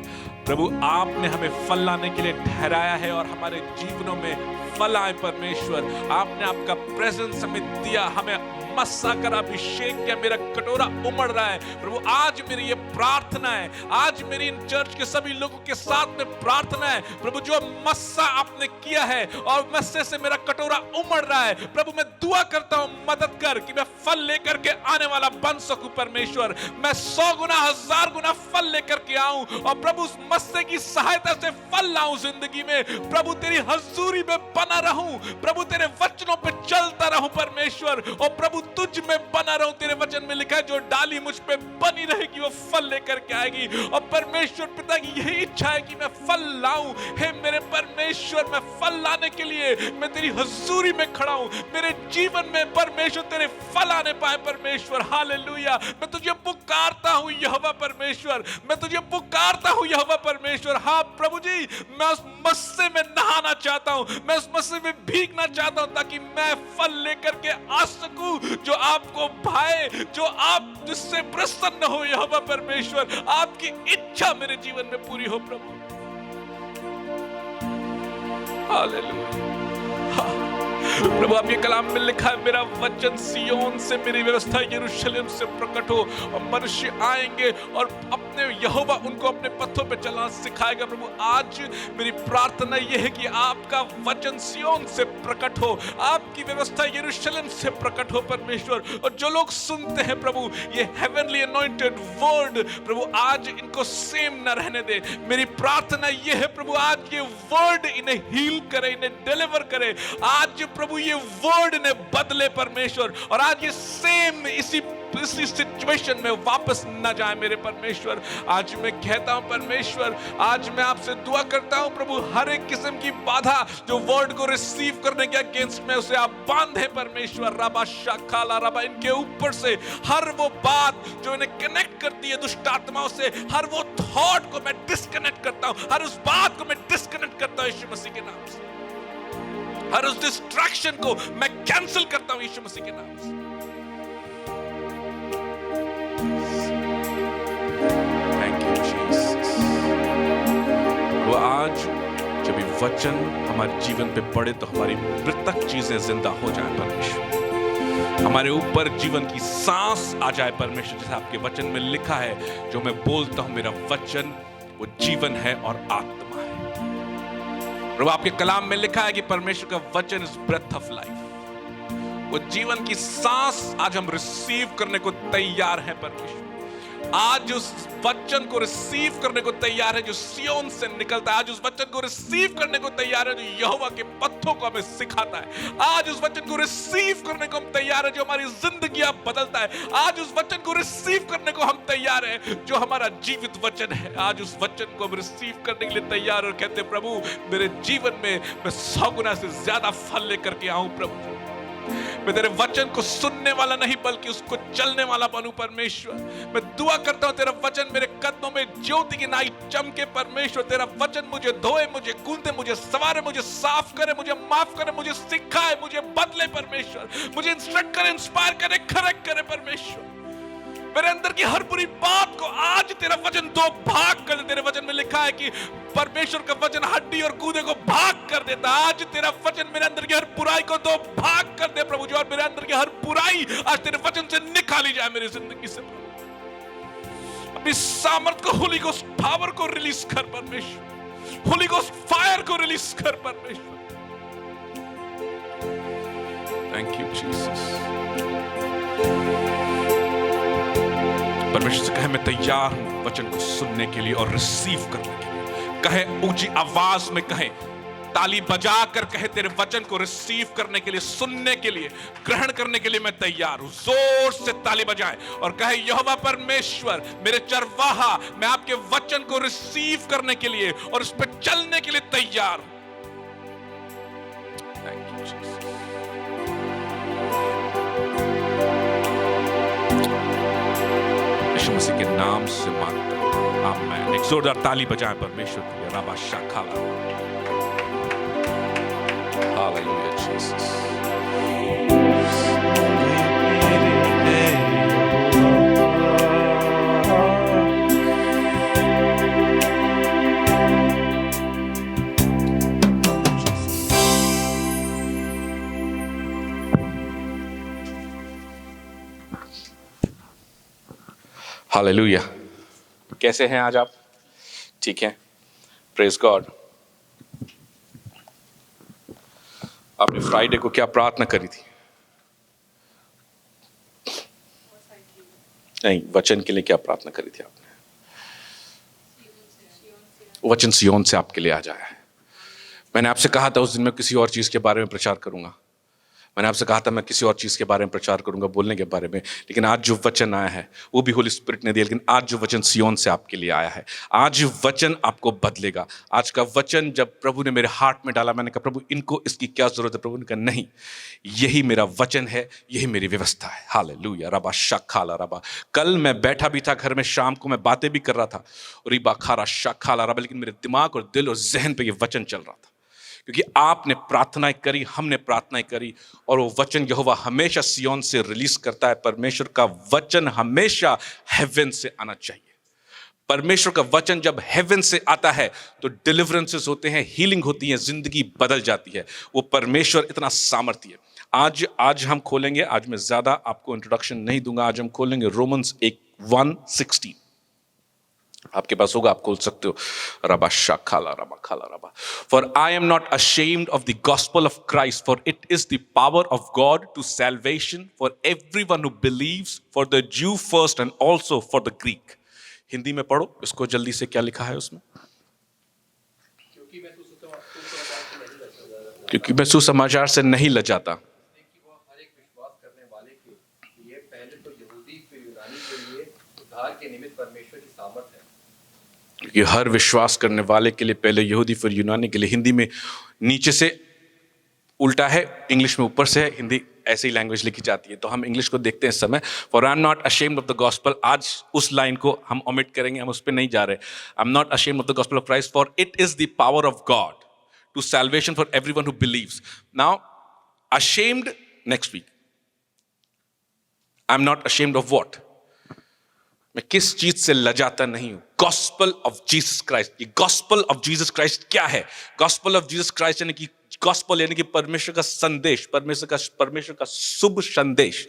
प्रभु आपने हमें फल लाने के लिए ठहराया है और हमारे जीवनों में फल आए परमेश्वर। आपने आपका प्रेजेंस हमें दिया, हमें मस्सा कर अभिषेक किया, मेरा कटोरा उमड़ रहा है। प्रभु आज मेरी ये प्रार्थना है, आज मेरी इन चर्च के सभी लोगों के साथ में प्रार्थना है प्रभु, जो मस्सा आपने किया है और मस्से से मेरा कटोरा उमड़ रहा है प्रभु, मैं दुआ करता हूं मदद कर कि मैं फल लेकर के आने वाला बन सकूं परमेश्वर। मैं 100 गुना 1000 गुना फल लेकर के आऊं और प्रभु उस मस्से की सहायता से फल लाऊं जिंदगी में। प्रभु तेरी हजूरी में बना रहूं, प्रभु तेरे वचनों पे चलता रहूं परमेश्वर, और प्रभु तुझ में बना रहूं। तेरे वचन में लिखा है जो डाली मुझ पे बनी रहेगी वो फल लेकर के आएगी। और परमेश्वर पिता की यही इच्छा है कि मैं फल लाऊं। हे मेरे परमेश्वर, मैं फल लाने के लिए मैं तेरी हजूरी में खड़ा हूं। मेरे जीवन में परमेश्वर तेरे फल आने जाने पाए परमेश्वर। हालेलुया। मैं तुझे पुकारता हूँ यहोवा परमेश्वर, मैं तुझे पुकारता हूँ यहोवा परमेश्वर। हाँ प्रभु जी, मैं उस मस्से में नहाना चाहता हूँ, मैं उस मस्से में भीगना चाहता हूँ, ताकि मैं फल लेकर के आ सकूं जो आपको भाए, जो आप जिससे प्रसन्न हो यहोवा परमेश्वर। आपकी इच्छा मेरे जीवन में पूरी हो प्रभु। हालेलुया। प्रभु आपके कलाम में लिखा है, मेरा वचन सियोन से, मेरी व्यवस्था यरूशलेम से प्रकट हो, और मनुष्य आएंगे और अपने यहोवा उनको अपने पथों पे चलना सिखाएगा। प्रभु आज मेरी प्रार्थना यह है कि आपका वचन सियोन से प्रकट हो, आपकी व्यवस्था यरूशलेम से प्रकट हो परमेश्वर। और जो लोग सुनते हैं प्रभु ये हेवनली अनॉइंटेड वर्ड, प्रभु आज इनको सेम न रहने दे। मेरी प्रार्थना यह है प्रभु आज ये वर्ड इन्हें हील करे, इन्हें डिलीवर करे। आज प्रभु ये वर्ड ने बदले परमेश्वर, और आज ये सेम इसी सिचुएशन में वापस न जाए मेरे परमेश्वर। आज मैं कहता हूं परमेश्वर, आज मैं आपसे दुआ करता हूं प्रभु, हर एक किस्म की बाधा जो वर्ड को रिसीव करने के अगेंस्ट में, उसे आप बांधे परमेश्वर। रबा शाखाला रबा, इनके ऊपर से हर वो बात जो इन्हें कनेक्ट करती है दुष्ट आत्माओं से, हर वो थॉट को मैं डिस्कनेक्ट करता हूं, हर उस बात को मैं डिस्कनेक्ट करता हूं यीशु मसीह के नाम से। हर उस डिस्ट्रैक्शन को मैं कैंसिल करता हूं यीशु मसीह के नाम से। Thank you Jesus. वो आज जब ये वचन हमारे जीवन पे पड़े तो हमारी मृतक चीजें जिंदा हो जाए परमेश्वर, हमारे ऊपर जीवन की सांस आ जाए परमेश्वर। जैसे आपके वचन में लिखा है, जो मैं बोलता हूं मेरा वचन वो जीवन है और आत्मा है। प्रभु आपके कलाम में लिखा है कि परमेश्वर का वचन इज ब्रेथ ऑफ लाइफ, वो जीवन की सांस आज हम रिसीव करने को तैयार हैं परमेश्वर। आज उस वचन को रिसीव करने को तैयार है जो सियोन से निकलता है। आज उस वचन को रिसीव करने को तैयार है जो यहोवा के पथों को हमें सिखाता है। आज उस वचन को रिसीव करने को हम तैयार है जो हमारी जिंदगियां बदलता है। आज उस वचन को रिसीव करने को हम तैयार है जो हमारा जीवित वचन है। आज उस वचन को हम रिसीव करने के लिए तैयार और कहते हैं, प्रभु मेरे जीवन में मैं 100 गुना से ज्यादा फल लेकर के आऊं प्रभु। मैं तेरे वचन को सुनने वाला नहीं बल्कि उसको चलने वाला बनूं परमेश्वर। मैं दुआ करता हूं तेरा वचन मेरे कदमों में ज्योति की नाई चमके परमेश्वर। तेरा वचन मुझे धोए, मुझे गूंथे, मुझे सवारे, मुझे साफ करे, मुझे माफ करे, मुझे सिखाए, मुझे बदले परमेश्वर। मुझे इंस्ट्रक्ट करे, इंस्पायर करे, करेक्ट करे परमेश्वर। मेरे अंदर की हर बुरी बात को आज तेरा वचन दो भाग कर दे। तेरे वचन में लिखा है कि परमेश्वर का वचन हड्डी और गूदे को भाग कर देता। आज तेरा वचन मेरे अंदर की हर बुराई को दो भाग कर दे प्रभु जी, और मेरे अंदर की हर बुराई आज तेरे वचन से निकाली जाए मेरी जिंदगी से। अपनी सामर्थ को, होली गोस्ट पावर को रिलीज कर परमेश्वर, होली गोस्ट फायर को रिलीज कर परमेश्वर। Thank you Jesus. परमेश्वर से कहे, मैं तैयार हूं वचन को सुनने के लिए और रिसीव करने के लिए। कहे ऊंची आवाज में, कहे ताली बजा कर, कहे तेरे वचन को रिसीव करने के लिए, सुनने के लिए, ग्रहण करने के लिए मैं तैयार हूं। जोर से ताली बजाएं और कहे, यहोवा परमेश्वर मेरे चरवाहा, मैं आपके वचन को रिसीव करने के लिए और उस पर चलने के लिए तैयार हूं। Thank you Jesus. Yeshu Masih के नाम से मांगता हूं, आमीन। एक जोरदार ताली बजाएं परमेश्वर के लिए। रबा शाखाला। Hallelujah Jesus. हालेलुया। कैसे हैं आज आप? ठीक है, प्रेज गॉड। आपने फ्राइडे को क्या प्रार्थना करी थी? नहीं, वचन के लिए क्या प्रार्थना करी थी आपने? वचन सियोन से आपके लिए आ जाया है। मैंने आपसे कहा था उस दिन मैं किसी और चीज के बारे में प्रचार करूंगा। मैंने आपसे कहा था मैं किसी और चीज़ के बारे में प्रचार करूंगा, बोलने के बारे में, लेकिन आज जो वचन आया है वो भी होली स्पिरिट ने दिया, लेकिन आज जो वचन सियोन से आपके लिए आया है, आज वचन आपको बदलेगा। आज का वचन जब प्रभु ने मेरे हार्ट में डाला, मैंने कहा प्रभु इनको इसकी क्या जरूरत है? प्रभु ने कहा नहीं, यही मेरा वचन है, यही मेरी व्यवस्था है। हालेलुया। रबा शखाला रबा। कल मैं बैठा भी था घर में, शाम को मैं बातें भी कर रहा था, रिबा खारा शखाला रबा, लेकिन मेरे दिमाग और दिल और जहन पे ये वचन चल रहा था, क्योंकि आपने प्रार्थनाएं करी, हमने प्रार्थनाएं करी, और वो वचन यहोवा हमेशा सियोन से रिलीज करता है। परमेश्वर का वचन हमेशा हेवन से आना चाहिए। परमेश्वर का वचन जब हेवन से आता है तो डिलीवरेंसेस होते हैं, हीलिंग होती है, जिंदगी बदल जाती है। वो परमेश्वर इतना सामर्थ्य है। आज हम खोलेंगे, आज मैं ज्यादा आपको इंट्रोडक्शन नहीं दूंगा, आज हम खोलेंगे रोमन्स 1:16। आपके पास होगा, आप खोल सकते हो। रबा शाखाला रबा खाला रबा। For I am not ashamed of the gospel of Christ, for it is the power of God to salvation for everyone who believes, for the Jew first and also for the Greek. Hindi में पढ़ो इसको जल्दी से, क्या लिखा है उसमें? क्योंकि मैं सुसमाचार से नहीं लजाता। हर एक विश्वास करने वाले के लिए पहले तो यहूदी फिर यूनानी के लिए उद्धार के निमित्त परमेश्वर की सामर्थ है। क्योंकि हर विश्वास करने वाले के लिए पहले यहूदी फिर यूनानी के लिए। हिंदी में नीचे से उल्टा है, इंग्लिश में ऊपर से है, हिंदी ऐसी लैंग्वेज लिखी जाती है। तो हम इंग्लिश को देखते हैं इस समय। For I am not ashamed of the gospel, आज उस लाइन को हम ओमिट करेंगे, हम उस पर नहीं जा रहे। I am not ashamed of the gospel of Christ, for it is the power of God to salvation for everyone who believes. Now ashamed next week. I am not ashamed of what? मैं किस चीज से लजाता नहीं हूं? Gospel of Jesus Christ. ये gospel of Jesus Christ क्या है? गॉस्पेल ऑफ जीसस क्राइस्ट यानी कि गॉस्पेल यानी कि परमेश्वर का संदेश, परमेश्वर का शुभ संदेश,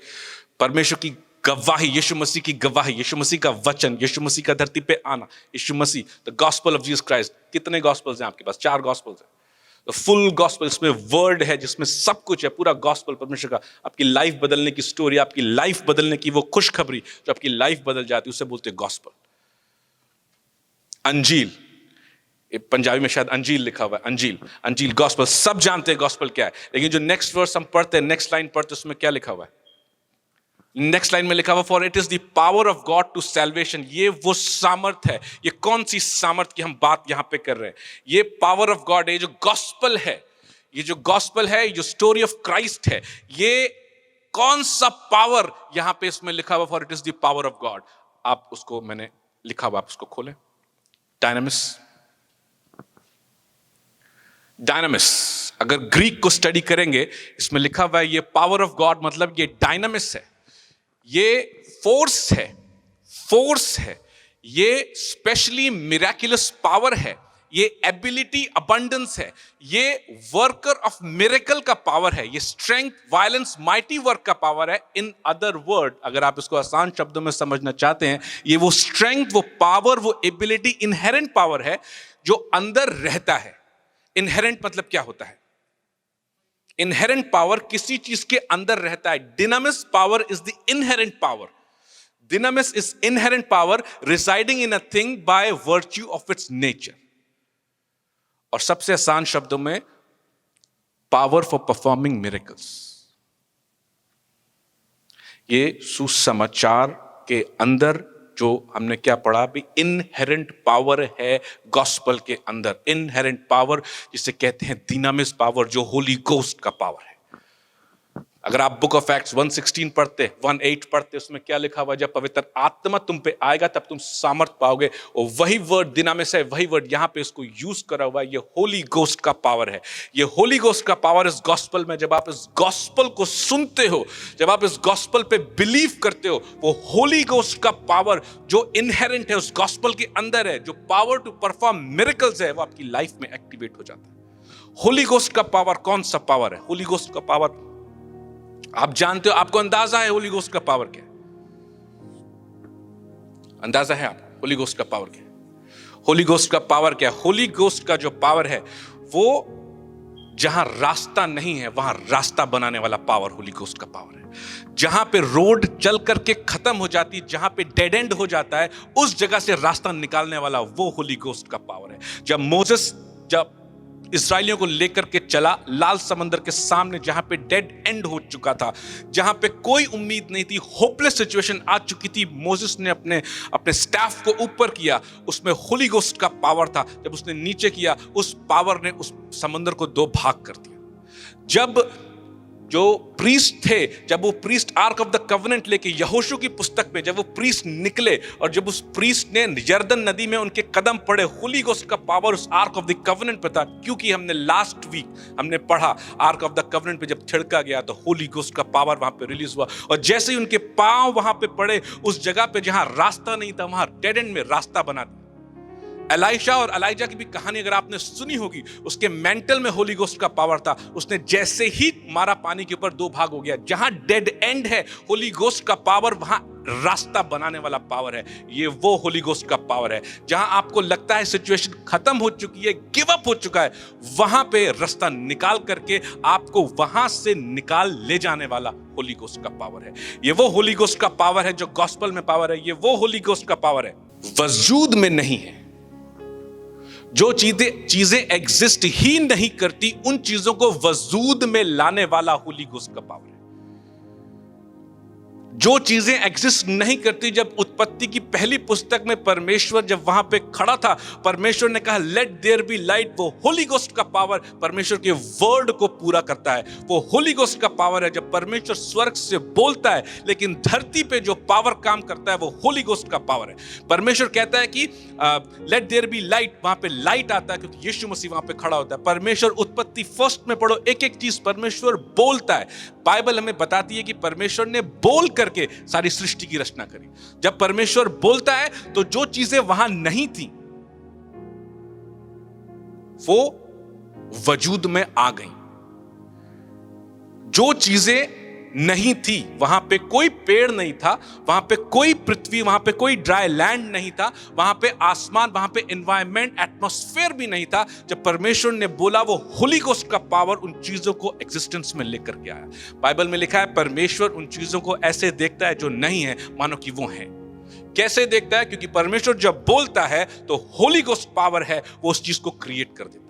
परमेश्वर की गवाही, यीशु मसीह की गवाही, यीशु मसीह का वचन, यीशु मसीह का धरती पे आना, Yeshu Masih, the gospel of Jesus Christ. कितने गॉस्पेल्स हैं आपके पास? 4 गॉस्पेल्स हैं। फुल गॉस्पेल, इसमें वर्ड है जिसमें सब कुछ है, पूरा गॉस्पेल परमेश्वर का। आपकी लाइफ बदलने की स्टोरी, आपकी लाइफ बदलने की वो खुशखबरी जो आपकी लाइफ बदल जाती है, उसे बोलते हैं गॉस्पेल। अंजील, पंजाबी में शायद अंजील लिखा हुआ है, अंजील गॉस्पेल, सब जानते हैं गॉस्पेल क्या है। लेकिन जो नेक्स्ट वर्स हम पढ़ते हैं, नेक्स्ट लाइन पढ़ते हैं, उसमें क्या लिखा हुआ है? नेक्स्ट लाइन में लिखा हुआ for it is the power of God to salvation. ये वो सामर्थ है। ये कौन सी सामर्थ की हम बात यहां पे कर रहे हैं? ये पावर ऑफ गॉड है, जो गॉस्पेल है, ये जो गॉस्पेल है, ये जो स्टोरी ऑफ क्राइस्ट है, ये कौन सा पावर यहां पे इसमें लिखा हुआ? For it is the power of God. आप उसको, मैंने लिखा हुआ, आप उसको खोलें। डायनामिस, अगर ग्रीक को स्टडी करेंगे, इसमें लिखा हुआ है ये पावर ऑफ गॉड, मतलब ये डायनामिस है, ये फोर्स है, ये स्पेशली मिराकुलस पावर है, ये एबिलिटी अबंडेंस है, ये वर्कर ऑफ मिरेकल का पावर है, ये स्ट्रेंथ, वायलेंस, माइटी वर्क का पावर है। इन अदर वर्ड, अगर आप इसको आसान शब्दों में समझना चाहते हैं, ये वो स्ट्रेंथ, वो पावर, वो एबिलिटी, इनहेरेंट पावर है जो अंदर रहता है। इनहेरेंट मतलब क्या होता है? इनहेरेंट पावर किसी चीज के अंदर रहता है। Dunamis power is the inherent power. Dunamis is inherent power residing in a thing by virtue of its nature. और सबसे आसान शब्दों में, पावर फॉर परफॉर्मिंग मिरेकल्स। ये सुसमाचार के अंदर जो हमने क्या पढ़ा भी, इनहेरेंट पावर है गॉस्पेल के अंदर। इनहेरेंट पावर जिसे कहते हैं डिनामिस पावर, जो होली गोस्ट का पावर है। अगर आप बुक ऑफ एक्ट्स 1:16 पढ़ते, 1:8 पढ़ते, उसमें क्या लिखा हुआ? जब पवित्र आत्मा तुम पे आएगा तब तुम सामर्थ पाओगे। और वही वर्ड डिनामिस है, वही वर्ड यहां पे इसको यूज करा हुआ है। ये होली गोस्ट का पावर है। ये होली गोस्ट का पावर इस गॉस्पेल में, जब आप इस गॉस्पेल को सुनते हो, जब आप इस गॉस्पेल पे बिलीव करते हो, वो होली गोस्ट का पावर जो इनहेरेंट है उस गॉस्पेल के अंदर है, जो पावर टू परफॉर्म मिरेकल्स है, वो आपकी लाइफ में एक्टिवेट हो जाता है। होली गोस्ट का पावर कौन सा पावर है? होली गोस्ट का पावर आप जानते हो, आपको अंदाजा है होली गोस्ट का पावर क्या है? अंदाजा है आपको होली गोस्ट का पावर क्या है? होली गोस्ट का पावर क्या है? होली गोस्ट का जो पावर है, वो जहां रास्ता नहीं है वहां रास्ता बनाने वाला पावर होली गोस्ट का पावर है। जहां पे रोड चल करके खत्म हो जाती है, जहां पे डेड एंड हो जाता है, उस जगह से रास्ता निकालने वाला वो होली गोस्ट का पावर है। जब इस्राएलियों को लेकर के चला लाल समंदर के सामने, जहां पे डेड एंड हो चुका था, जहां पे कोई उम्मीद नहीं थी, होपलेस सिचुएशन आ चुकी थी। मोसेस ने अपने स्टाफ को ऊपर किया, उसमें होली गोस्ट का पावर था। जब उसने नीचे किया, उस पावर ने उस समंदर को दो भाग कर दिया। जब जो प्रीस्ट थे, जब वो priest arc of the covenant लेके यहोशू की पुस्तक में जब वो प्रीस्ट निकले और जब उस प्रीस्ट ने यरदन नदी में उनके कदम पड़े, होली गोस्ट का पावर उस आर्क ऑफ द कवेनेंट पे था। क्योंकि हमने लास्ट वीक हमने पढ़ा आर्क ऑफ द कवेनेंट पे जब छिड़का गया तो होली गोस्ट का पावर वहां पे रिलीज हुआ, और जैसे ही उनके पांव वहां पे पड़े, उस जगह पे जहां रास्ता नहीं था वहां डेड एंड में रास्ता बना दिया। एलाइशा और एलाइजा की भी कहानी अगर आपने सुनी होगी, उसके मेंटल में होली गोस्ट का पावर था। उसने जैसे ही मारा, पानी के ऊपर दो भाग हो गया। जहां डेड एंड है, होली गोस्ट का पावर वहां रास्ता बनाने वाला पावर है। ये वो होली गोस्ट का पावर है। जहां आपको लगता है सिचुएशन खत्म हो चुकी है, गिव अप हो चुका है, वहां पे रास्ता निकाल करके आपको वहां से निकाल ले जाने वाला होली गोस्ट का पावर है। ये वो होली गोस्ट का पावर है जो गॉस्पेल में पावर है। ये वो होली गोस्ट का पावर है, वजूद में नहीं है। जो चीजें एग्जिस्ट ही नहीं करती, उन चीजों को वजूद में लाने वाला होली गोस्ट का पावर है। जो चीजें एग्जिस्ट नहीं करती, जब उत्पत्ति की पहली पुस्तक में परमेश्वर जब वहां पे खड़ा था, परमेश्वर ने कहा लेट देयर बी लाइट। वो होली गोस्ट का पावर परमेश्वर के वर्ड को पूरा करता है। वो होली गोस्ट का पावर है जब परमेश्वर स्वर्ग से बोलता है, लेकिन धरती पे जो पावर काम करता है वो होली गोस्ट का पावर है। परमेश्वर कहता है कि लेट देयर बी लाइट, वहां पे लाइट आता है क्योंकि यीशु मसीह वहां पे खड़ा होता है। परमेश्वर उत्पत्ति फर्स्ट में पढ़ो, एक एक चीज परमेश्वर बोलता है। बाइबल हमें बताती है कि परमेश्वर ने बोल करके सारी सृष्टि की रचना करी। जब परमेश्वर बोलता है तो जो चीजें वहां नहीं थी वो वजूद में आ गई। जो चीजें नहीं थी, वहां पे कोई पेड़ नहीं था, वहां पे कोई पृथ्वी, वहां पे कोई ड्राई लैंड नहीं था, वहां पे आसमान, वहां पे एनवायरमेंट, एटमॉस्फेयर भी नहीं था। जब परमेश्वर ने बोला, वो होली गोस्ट का पावर उन चीजों को एग्जिस्टेंस में लेकर के आया। बाइबल में लिखा है परमेश्वर उन चीजों को ऐसे देखता है जो नहीं है मानो कि वो है। कैसे देखता है? क्योंकि परमेश्वर जब बोलता है तो होली गोस्ट पावर है, वो उस चीज को क्रिएट कर देता है।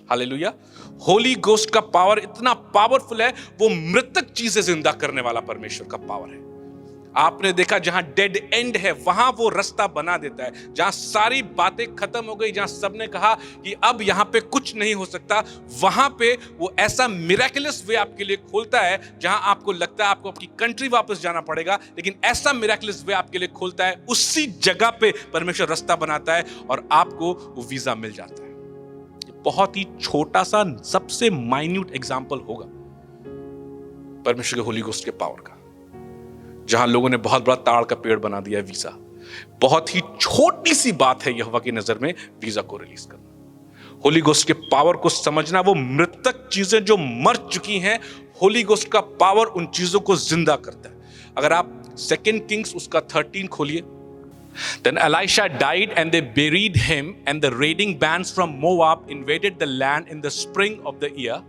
हालेलुया। होली गोस्ट का पावर इतना पावरफुल है, वो मृतक चीजें जिंदा करने वाला परमेश्वर का पावर है। आपने देखा जहां डेड एंड है वहां वो रास्ता बना देता है। जहां सारी बातें खत्म हो गई, जहां सबने कहा कि अब यहां पे कुछ नहीं हो सकता, वहां पे वो ऐसा मिरेकुलस वे आपके लिए खोलता है जहां आपको लगता है आपको आपकी कंट्री वापस जाना पड़ेगा, लेकिन ऐसा मिरेकुलस वे आपके लिए खोलता है, उसी जगह पे परमेश्वर रास्ता बनाता है और आपको वो वीजा मिल जाता है। बहुत ही छोटा सा सबसे माइन्यूट एग्जाम्पल होगा परमेश्वर के होली गोस्ट के पावर का, जहां लोगों ने बहुत बड़ा ताड़ का पेड़ बना दिया है वीजा। बहुत ही छोटी सी बात है यहोवा की नजर में वीजा को रिलीज करना। होली गोस्ट के पावर को समझना, वो मृतक चीजें जो मर चुकी हैं, होली गोस्ट का पावर उन चीजों को जिंदा करता है। अगर आप 2 किंग्स उसका 13 खोलिए। Then Elisha died and they buried him, and the raiding bands from Moab invaded the land in the spring of the year.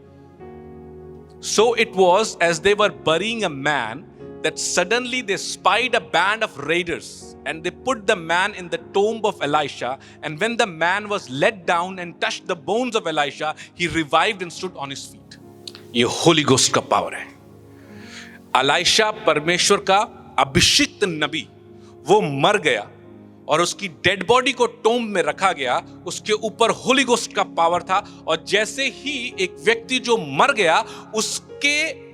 So it was as they were burying a man that suddenly they spied a band of raiders, and they put the man in the tomb of Elisha. And when the man was let down and touched the bones of Elisha, he revived and stood on his feet. ये Holi ghost का power है। Elisha परमेश्वर का अभिषिक्त नबी, वो मर गया और उसकी डेड बॉडी को टोम्ब में रखा गया। उसके ऊपर होली गोस्ट का पावर था, और जैसे ही एक व्यक्ति जो मर गया, उसके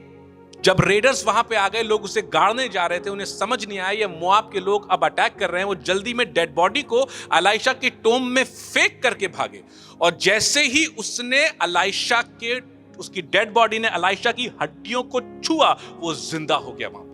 जब रेडर्स वहां पे आ गए, लोग उसे गाड़ने जा रहे थे, उन्हें समझ नहीं आया ये मोआब के लोग अब अटैक कर रहे हैं। वो जल्दी में डेड बॉडी को एलाइशा के टोम्ब में फेंक करके भागे, और जैसे ही उसने एलाइशा के उसकी डेड बॉडी ने एलाइशा की हड्डियों को छुआ, वो जिंदा हो गया। वहां पे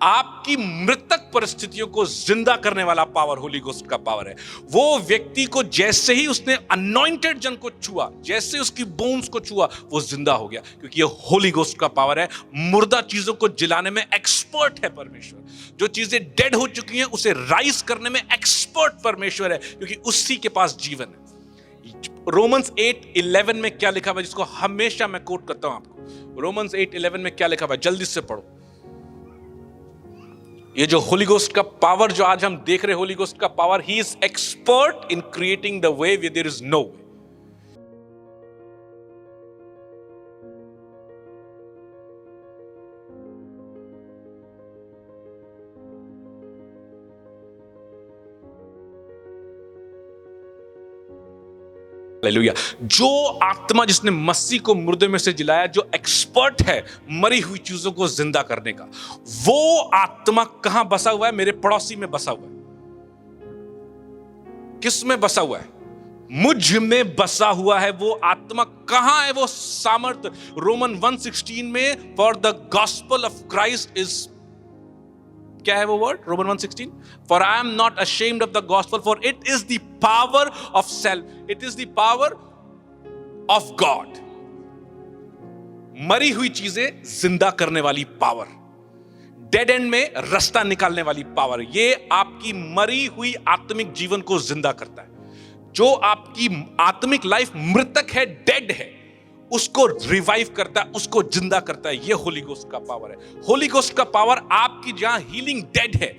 आपकी मृतक परिस्थितियों को जिंदा करने वाला पावर होली गोस्ट का पावर है। वो व्यक्ति को जैसे ही उसने अनॉइंटेड जन को छुआ, जैसे उसकी बोन्स को छुआ, वो जिंदा हो गया, क्योंकि ये होली गोस्ट का पावर है। मुर्दा चीजों को जिलाने में एक्सपर्ट है परमेश्वर। जो चीजें डेड हो चुकी हैं उसे राइज करने में एक्सपर्ट परमेश्वर है, क्योंकि उसी के पास जीवन है। रोमन्स 8:11 में क्या लिखा हुआ है, जिसको हमेशा मैं कोट करता हूं आपको। रोमन्स 8:11 में क्या लिखा हुआ है, जल्दी से पढ़ो। ये जो होली गोस्ट का पावर जो आज हम देख रहे हैं, होली गोस्ट का power, he is expert in creating the way where there is no way. Hallelujah. जो आत्मा जिसने मसीह को मुर्दे में से जिलाया, जो एक्सपर्ट है मरी हुई चीजों को जिंदा करने का, वो आत्मा कहां बसा हुआ है? मेरे पड़ोसी में बसा हुआ है। किस में बसा हुआ है? मुझ में बसा हुआ है। वो आत्मा कहां है? वो सामर्थ रोमन 1:16 में for the gospel of Christ is, क्या है वो word? Roman 1:16, for I am not ashamed of the gospel for it is the power of self, it is the power of God. मरी हुई चीजें जिंदा करने वाली पावर, डेड एंड में रास्ता निकालने वाली पावर, ये आपकी मरी हुई आत्मिक जीवन को जिंदा करता है। जो आपकी आत्मिक लाइफ मृतक है, डेड है, उसको रिवाइव करता है, उसको जिंदा करता है। ये होली गोस्ट का पावर है। होली गोस्ट का पावर आपकी जहां हीलिंग डेड है,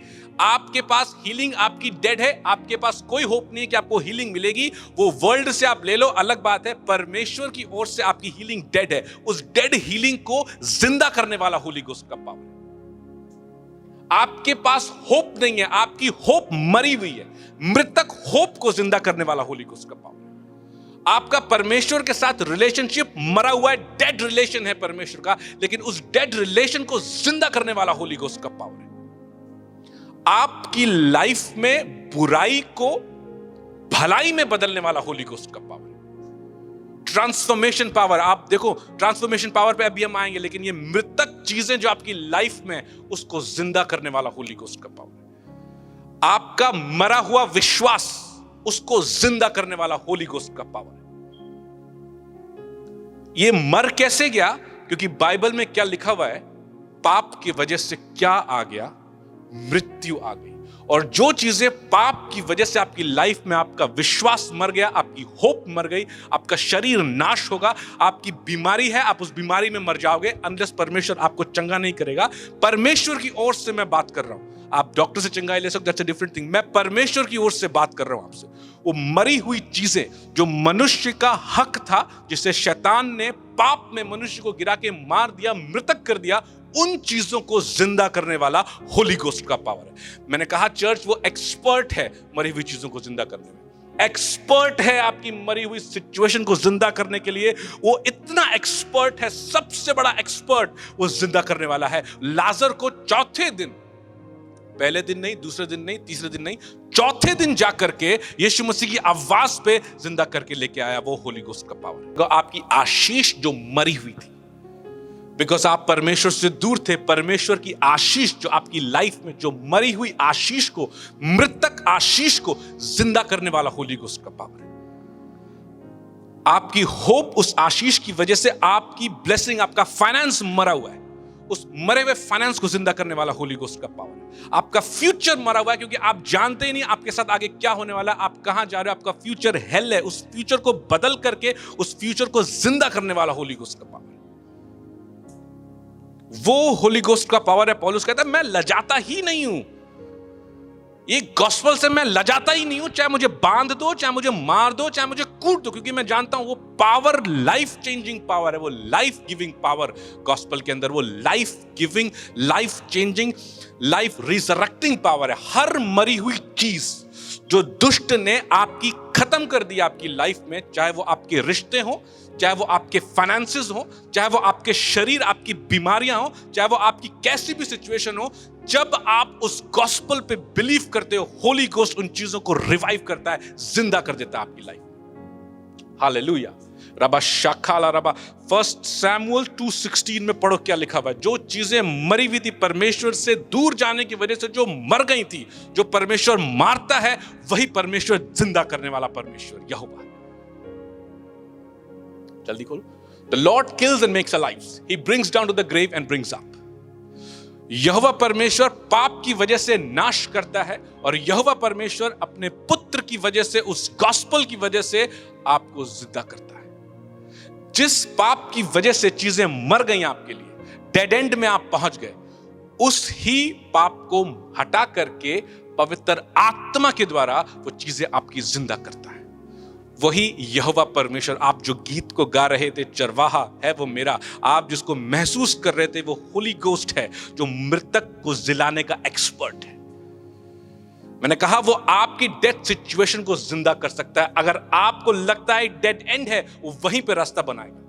आपके पास हीलिंग आपकी डेड है, आपके पास कोई होप नहीं है कि आपको हीलिंग मिलेगी, वो वर्ल्ड से आप ले लो अलग बात है, परमेश्वर की ओर से आपकी हीलिंग डेड है, उस डेड हीलिंग को जिंदा करने वाला होली गोस्ट का पावर है। आपके पास होप नहीं है, आपकी होप मरी हुई है, मृतक होप को जिंदा करने वाला होली गोस्ट का पावर है। आपका परमेश्वर के साथ रिलेशनशिप मरा हुआ है, डेड रिलेशन है परमेश्वर का, लेकिन उस डेड रिलेशन को जिंदा करने वाला होली गोस्ट का पावर है। आपकी लाइफ में बुराई को भलाई में बदलने वाला होली गोस्ट का पावर है। ट्रांसफॉर्मेशन पावर, आप देखो ट्रांसफॉर्मेशन पावर पे अभी हम आएंगे, लेकिन ये मृतक चीजें जो आपकी लाइफ में, उसको जिंदा करने वाला होली गोस्ट का पावर है। आपका मरा हुआ विश्वास, उसको जिंदा करने वाला होली गोस्ट का पावर है। ये मर कैसे गया? क्योंकि बाइबल में क्या लिखा हुआ है? पाप की वजह से क्या आ गया? मृत्यु आ गई। और जो चीजें पाप की वजह से आपकी लाइफ में, आपका विश्वास मर गया, आपकी होप मर गई, आपका शरीर नाश होगा, आपकी बीमारी है, आप उस बीमारी में मर जाओगे अनलेस परमेश्वर आपको चंगा नहीं करेगा। परमेश्वर की ओर से मैं बात कर रहा हूं। आप डॉक्टर से चंगाई ले सकते, दैट्स अ डिफरेंट थिंग। मैं परमेश्वर की ओर से बात कर रहा हूं आपसे। वो मरी हुई चीजें जो मनुष्य का हक था, जिसे शैतान ने पाप में मनुष्य को गिरा के मार दिया, मृतक कर दिया, उन चीजों को जिंदा करने वाला होली गोस्ट का पावर है। मैंने कहा चर्च वो एक्सपर्ट है मरी हुई चीजों को जिंदा करने में, एक्सपर्ट है आपकी मरी हुई सिचुएशन को जिंदा करने के लिए। वो इतना एक्सपर्ट है, सबसे बड़ा एक्सपर्ट, वो जिंदा करने वाला है। लाजर को चौथे दिन, पहले दिन नहीं, दूसरे दिन नहीं, तीसरे दिन नहीं, चौथे दिन जाकर के यीशु मसीह की आवाज पे जिंदा करके लेके आया। वो होली गोस्ट का पावर, आपकी आशीष जो मरी हुई थी, बिकॉज आप परमेश्वर से दूर थे, परमेश्वर की आशीष जो आपकी लाइफ में, जो मरी हुई आशीष को, मृतक आशीष को जिंदा करने वाला होली गोस्ट का पावर है। आपकी होप उस आशीष की वजह से, आपकी ब्लेसिंग, आपका फाइनेंस मरा हुआ है, उस मरे हुए फाइनेंस को जिंदा करने वाला होली गोस्ट का पावर है। आपका फ्यूचर मरा हुआ है, क्योंकि आप जानते ही नहीं आपके साथ आगे क्या होने वाला है, आप कहां जा रहे हो, आपका फ्यूचर हेल है। उस फ्यूचर को बदल करके उस फ्यूचर को जिंदा करने वाला होली गोस्ट का पावर, वो होली गोस्ट का पावर है। पौलुस कहता है मैं लजाता ही नहीं हूं, ये गॉस्पेल से मैं लजाता ही नहीं हूं, चाहे मुझे बांध दो, चाहे मुझे मार दो, चाहे मुझे कूट दो, क्योंकि मैं जानता हूं वो पावर लाइफ चेंजिंग पावर है, वो लाइफ गिविंग पावर गॉस्पेल के अंदर, वो life giving, life changing, life resurrecting power है। हर मरी हुई चीज जो दुष्ट ने आपकी खत्म कर दी आपकी लाइफ में, चाहे वो आपके रिश्ते हो, चाहे वो आपके फाइनेंसेस हो, चाहे वो आपके शरीर, आपकी बीमारियां हो, चाहे वो आपकी कैसी भी सिचुएशन हो, जब आप उस गॉस्पेल पे बिलीव करते हो, होली गोस्ट उन चीजों को रिवाइव करता है, जिंदा कर देता है आपकी लाइफ। हालेलुया। रबा शाखाला रबा 1 सैमुअल 2:16 में पढ़ो क्या लिखा हुआ है। जो चीजें मरी हुई थी, परमेश्वर से दूर जाने की वजह से जो मर गई थी, जो परमेश्वर मारता है, वही परमेश्वर जिंदा करने वाला परमेश्वर यहोवा। जल्दी खोलो। The Lord kills and makes alive. He brings down to the grave and brings up. यहोवा परमेश्वर पाप की वजह से नाश करता है, और यहोवा परमेश्वर अपने पुत्र की वजह से, उस गॉस्पेल की वजह से आपको जिंदा करता है। जिस पाप की वजह से चीजें मर गई आपके लिए, डेड एंड में आप पहुंच गए, उस ही पाप को हटा करके पवित्र आत्मा के द्वारा वो चीजें आपकी जिंदा करता है। वही यहोवा परमेश्वर, आप जो गीत को गा रहे थे, चरवाहा है वो मेरा, आप जिसको महसूस कर रहे थे, वो होली गोस्ट है जो मृतक को जिलाने का एक्सपर्ट है। मैंने कहा वो आपकी डेथ सिचुएशन को जिंदा कर सकता है। अगर आपको लगता है डेड एंड है, वो वहीं पे रास्ता बनाएगा।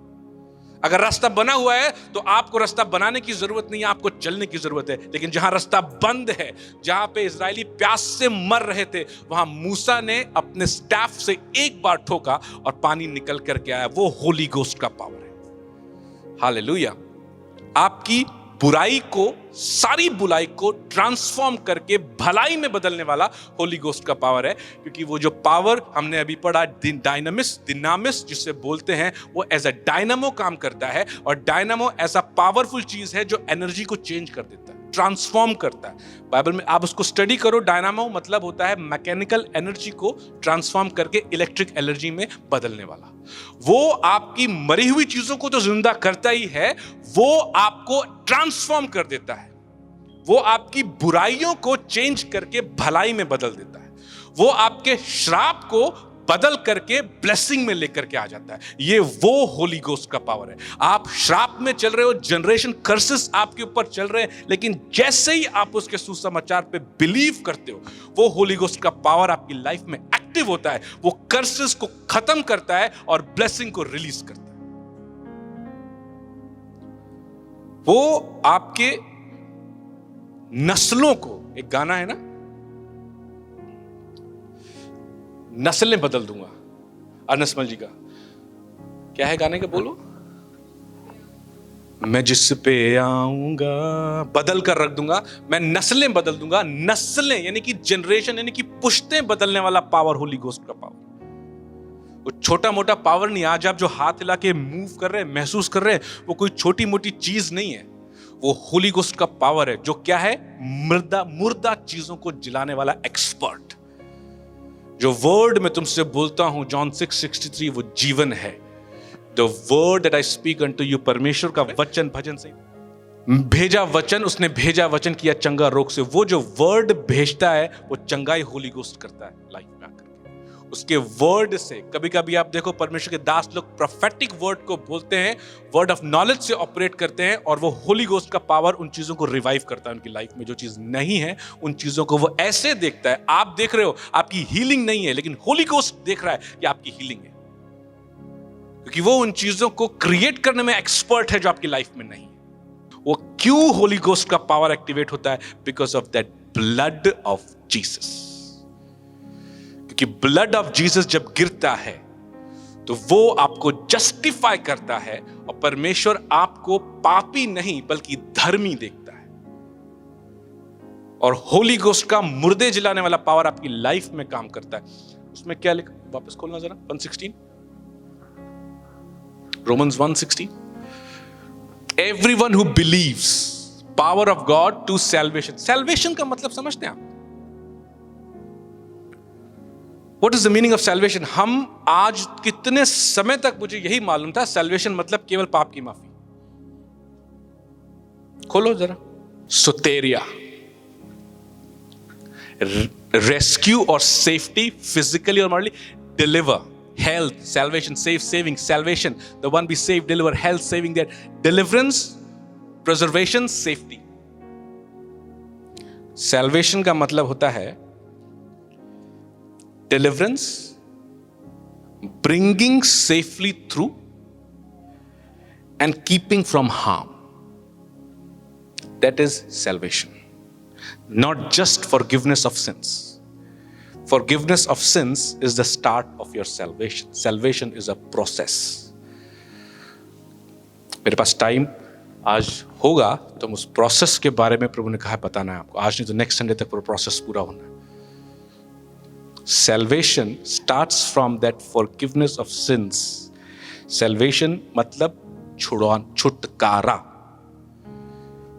अगर रास्ता बना हुआ है तो आपको रास्ता बनाने की जरूरत नहीं है, आपको चलने की जरूरत है। लेकिन जहां रास्ता बंद है, जहां पे इजरायली प्यास से मर रहे थे, वहां मूसा ने अपने स्टाफ से एक बार ठोका और पानी निकल करके आया। वो होली गोस्ट का पावर है। हालेलुया। आपकी बुराई को, सारी बुराई को ट्रांसफॉर्म करके भलाई में बदलने वाला होली गोस्ट का पावर है। क्योंकि वो जो पावर हमने अभी पढ़ा, दिनामिस जिसे बोलते हैं, वो एज अ डायनामो काम करता है। और डायनामो ऐसा पावरफुल चीज है जो एनर्जी को चेंज कर देता है, ट्रांसफॉर्म करता है। बाइबल में आप उसको स्टडी करो, डायनामो मतलब होता है मैकेनिकल एनर्जी को ट्रांसफॉर्म करके इलेक्ट्रिक एनर्जी में बदलने वाला। वो आपकी मरी हुई चीजों को तो जिंदा करता ही है, वो आपको ट्रांसफॉर्म कर देता है। वो आपकी बुराइयों को चेंज करके भलाई में बदल देता है। वो आपके श्राप को बदल करके ब्लेसिंग में लेकर के आ जाता है। ये वो होली गोस्ट का पावर है। आप श्राप में चल रहे हो, जनरेशन कर्सेस आपके ऊपर चल रहे हैं, लेकिन जैसे ही आप उसके सुसमाचार पे बिलीव करते हो, वो होली गोस्ट का पावर आपकी लाइफ में एक्टिव होता है। वो कर्सेस को खत्म करता है और ब्लेसिंग को रिलीज करता है। वो आपके नस्लों को, एक गाना है ना, नस्लें बदल दूंगा, अनसमल जी का क्या है गाने का, बोलो। मैं जिस पे आऊंगा बदल कर रख दूंगा, मैं नस्लें बदल दूंगा। नस्लें यानी कि जनरेशन, यानी कि पुश्तें बदलने वाला पावर होली गोस्ट का पावर। वो छोटा मोटा पावर नहीं। आज आप जो हाथ हिला के मूव कर रहे हैं, महसूस कर रहे हैं, वो कोई छोटी मोटी चीज नहीं है। वो होली गोस्ट का पावर है, जो क्या है, मुर्दा चीजों को जिलाने वाला एक्सपर्ट। जो वर्ड मैं तुमसे बोलता हूं, जॉन 6:63, वो जीवन है। The word that I speak unto you, परमेश्वर का वचन, भजन से भेजा वचन, उसने भेजा वचन किया चंगा रोग से। वो जो वर्ड भेजता है, वो चंगाई होली गोस्ट करता है लाइफ में आकर के। उसके वर्ड से, कभी कभी आप देखो परमेश्वर के दास लोग प्रोफेटिक वर्ड को बोलते हैं, वर्ड ऑफ नॉलेज से ऑपरेट करते हैं, और वो होली गोस्ट का पावर उन चीजों को रिवाइव करता है उनकी लाइफ में। जो चीज नहीं है, उन चीजों को वो ऐसे देखता है। आप देख रहे हो आपकी हीलिंग नहीं है, लेकिन होली गोस्ट देख रहा है कि आपकी हीलिंग है, क्योंकि वो उन चीजों को क्रिएट करने में एक्सपर्ट है जो आपकी लाइफ में नहीं है। वो क्यों होली गोस्ट का पावर एक्टिवेट होता है? Because of that blood of Jesus. क्योंकि ब्लड ऑफ जीसस जब गिरता है तो वो आपको जस्टिफाई करता है, और परमेश्वर आपको पापी नहीं बल्कि धर्मी देखता है। और होली गोस्ट का मुर्दे जिलाने वाला पावर आपकी लाइफ में काम करता है। उसमें क्या लिखा, वापस खोलना जरा, 1:16, Romans 1:16. Everyone who believes, power of God to salvation. Salvation का मतलब समझते हैं आप? What is the meaning of salvation? हम आज कितने समय तक मुझे यही मालूम था salvation मतलब केवल पाप की माफी। खोलो जरा, सोतेरिया, रेस्क्यू और सेफ्टी, फिजिकली और morally, deliver, health, salvation, saving, salvation, the one be saved, deliver, health, saving, that deliverance, preservation, safety. Salvation का मतलब होता है deliverance, bringing safely through and keeping from harm. That is salvation. Not just forgiveness of sins. Forgiveness of sins is the start of your salvation. Salvation is a process. मेरे पास time आज होगा तो उस process के बारे में प्रभु ने कहा बताना है आपको। आज नहीं तो नेक्स्ट संडे तक प्रोसेस पूरा होना है। Salvation starts from that forgiveness of sins. Salvation मतलब छुटकारा।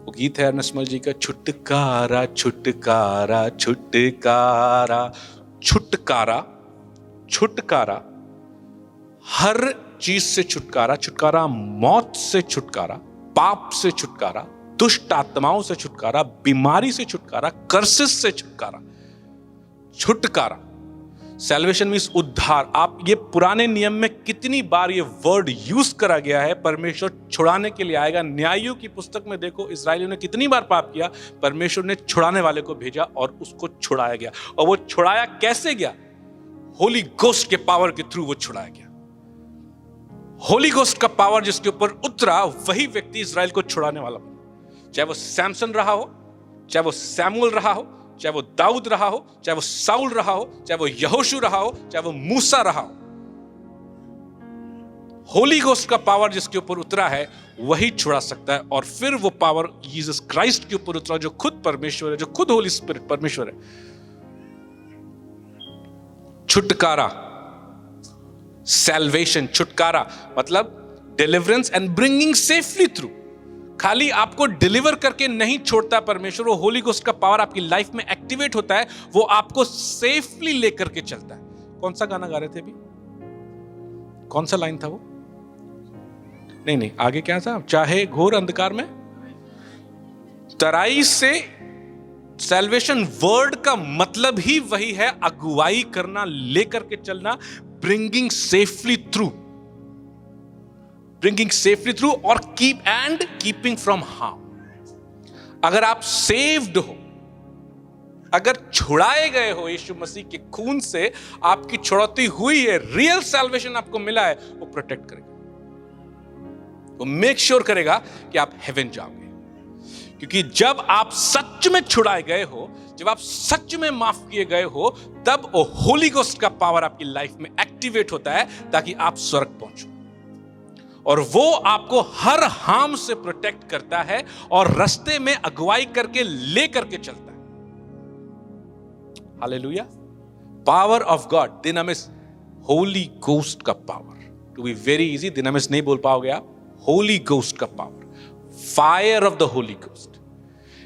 वो गीत है अर्नस्मल जी का, छुटकारा छुटकारा छुटकारा। छुटकारा, छुटकारा, हर चीज से छुटकारा। छुटकारा, मौत से छुटकारा, पाप से छुटकारा, दुष्ट आत्माओं से छुटकारा, बीमारी से छुटकारा, कर्सेस से छुटकारा। छुटकारा। सैल्वेशन मीन्स उद्धार। आप ये पुराने नियम में कितनी बार ये वर्ड यूज करा गया है, परमेश्वर छुड़ाने के लिए आएगा। न्यायियों की पुस्तक में देखो, इस्राएलियों ने कितनी बार पाप किया, परमेश्वर ने छुड़ाने वाले को भेजा और उसको छुड़ाया गया। और वो छुड़ाया कैसे गया? होली गोस्ट के पावर के थ्रू वो छुड़ाया गया। होली गोस्ट का पावर जिसके ऊपर उतरा, वही व्यक्ति इस्राएल को छुड़ाने वाला बना। चाहे वो सैमसन रहा हो, चाहे वो सैमुअल रहा हो, चाहे वो दाऊद रहा हो, चाहे वो साउल रहा हो, चाहे वो यहोशू रहा हो, चाहे वो मूसा रहा हो, होली गोस्ट का पावर जिसके ऊपर उतरा है वही छुड़ा सकता है। और फिर वो पावर जीसस क्राइस्ट के ऊपर उतरा, जो खुद परमेश्वर है, जो खुद होली स्पिरिट परमेश्वर है। छुटकारा, सैल्वेशन, छुटकारा मतलब deliverance and bringing safely through. खाली आपको डिलीवर करके नहीं छोड़ता परमेश्वर, वो होली गोस्ट का पावर आपकी लाइफ में एक्टिवेट होता है, वो आपको सेफली लेकर के चलता है। कौन सा गाना गा रहे थे अभी? कौन सा लाइन था वो? नहीं, आगे क्या था? चाहे घोर अंधकार में तराई से। सैल्वेशन वर्ड का मतलब ही वही है, अगुवाई करना, लेकर के चलना, bringing safely through, bringing safely through और कीपिंग फ्रॉम हार्म। अगर आप सेव्ड हो, अगर छुड़ाए गए हो यीशु मसीह के खून से, आपकी छुड़ौती हुई है, रियल सैल्वेशन आपको मिला है, वो प्रोटेक्ट करेगा, वो मेक श्योर करेगा कि आप हेवन जाओगे। क्योंकि जब आप सच में छुड़ाए गए हो, जब आप सच में माफ किए गए हो, तब वो होली गोस्ट का पावर आपकी लाइफ में एक्टिवेट होता है ताकि आप स्वर्ग पहुंचो। और वो आपको हर हार्म से प्रोटेक्ट करता है और रास्ते में अगुवाई करके ले करके चलता है। Hallelujah. Power of God, dunamis, holy ghost का power. To be very easy, dunamis नहीं बोल पाओगे आप, होली गोस्ट का power, fire of the holy ghost.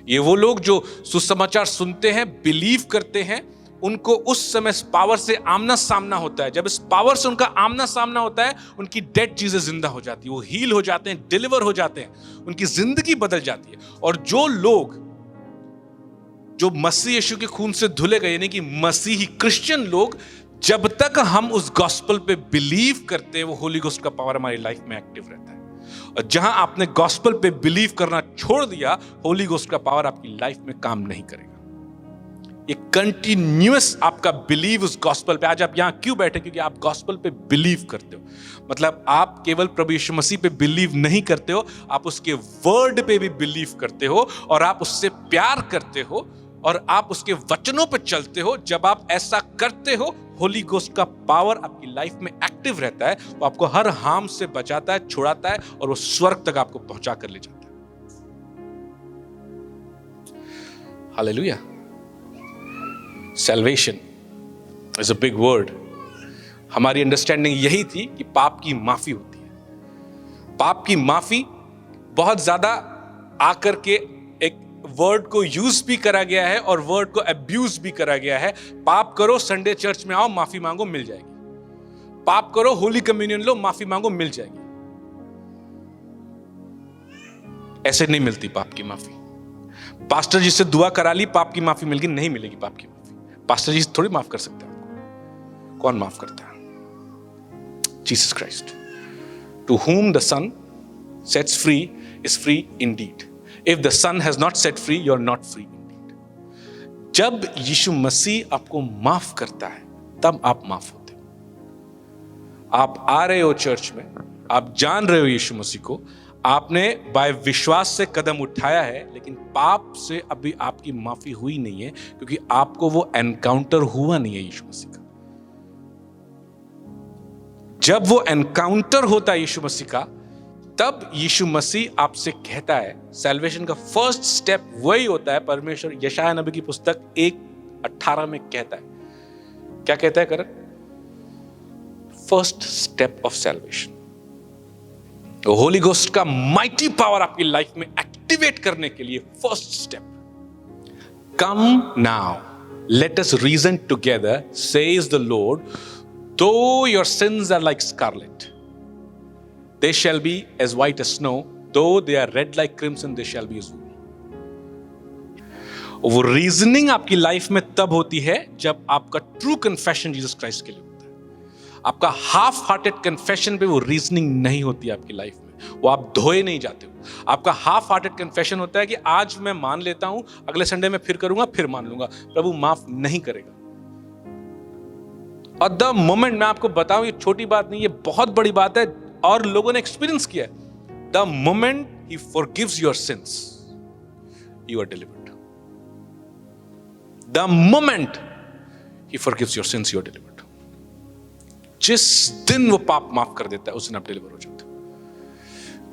ये वो लोग जो सुसमाचार सुनते हैं, बिलीव करते हैं, उनको उस समय पावर से आमना सामना होता है। जब इस पावर से उनका आमना सामना होता है, उनकी डेड चीजें जिंदा हो जाती है, वो हील हो जाते हैं, डिलीवर हो जाते हैं, उनकी जिंदगी बदल जाती है। और जो लोग जो मसीह यीशु के खून से धुले गए, यानी कि मसीही क्रिश्चियन लोग, जब तक हम उस गॉस्पेल पे बिलीव करते हैं, वो होली गोस्ट का पावर हमारी लाइफ में एक्टिव रहता है। और जहां आपने गॉस्पेल पे बिलीव करना छोड़ दिया, होली गोस्ट का पावर आपकी लाइफ में काम नहीं करेगा। ये कंटिन्यूअस आपका बिलीव उस गॉस्पेल पे। आज आप यहां क्यों बैठे? क्योंकि आप गॉस्पेल पे बिलीव करते हो। मतलब आप केवल प्रभु यीशु मसीह पे बिलीव नहीं करते हो, आप उसके वर्ड पे भी बिलीव करते हो, और आप उससे प्यार करते हो, और आप उसके वचनों पे चलते हो। जब आप ऐसा करते हो, होली गोस्ट का पावर आपकी लाइफ में एक्टिव रहता है, वो आपको हर हार्म से बचाता है, छुड़ाता है, और वो स्वर्ग तक आपको पहुंचा कर ले जाता है। Hallelujah. Salvation is a big word. हमारी अंडरस्टैंडिंग यही थी कि पाप की माफी होती है। पाप की माफी बहुत ज्यादा आकर के एक वर्ड को यूज भी करा गया है और वर्ड को अब्यूज भी करा गया है। पाप करो, संडे चर्च में आओ, माफी मांगो, मिल जाएगी। पाप करो, होली कम्युनियन लो, माफी मांगो, मिल जाएगी। ऐसे नहीं मिलती पाप की माफी। पास्टर जी से दुआ करा ली, पाप की माफी मिल गई, नहीं मिलेगी पाप की माफी। पास्टर जी थोड़ी माफ कर सकते हैं आपको। कौन माफ करता है? Jesus Christ. To whom the Son sets free is free indeed. If the Son has not set free, you are not free indeed. जब यीशु मसीह आपको माफ करता है, तब आप माफ होते हो। आप आ रहे हो चर्च में, आप जान रहे हो यीशु मसीह को, आपने बाय विश्वास से कदम उठाया है, लेकिन पाप से अभी आपकी माफी हुई नहीं है, क्योंकि आपको वो एनकाउंटर हुआ नहीं है यीशु मसीह का। जब वो एनकाउंटर होता है यीशु मसीह का, तब यीशु मसीह आपसे कहता है, सैल्वेशन का फर्स्ट स्टेप वही होता है। परमेश्वर यशायाह नबी की पुस्तक 1:18 में कहता है, क्या कहता है Karan? First step of salvation. Holy ghost का माइटी पावर आपकी लाइफ में एक्टिवेट करने के लिए first step, come now let us reason together says the lord, though your sins are like scarlet they shall be as white as snow, though they are red like crimson they shall be as wool. वो reasoning आपकी life में तब होती है जब आपका true confession Jesus Christ के लिए होता है। आपका हाफ हार्टेड कन्फेशन पे वो रीजनिंग नहीं होती आपकी लाइफ में, वो आप धोए नहीं जाते हो। आपका हाफ हार्टेड कन्फेशन होता है कि आज मैं मान लेता हूं, अगले संडे में फिर करूंगा, फिर मान लूंगा। प्रभु माफ नहीं करेगा। और द मोमेंट, मैं आपको बताऊं, ये छोटी बात नहीं, ये बहुत बड़ी बात है और लोगों ने एक्सपीरियंस किया है। The moment he forgives your sins, you are delivered. The moment he forgives your sins, you are delivered. जिस दिन वो पाप माफ कर देता है उस दिन आप डिलीवर हो जाते हो,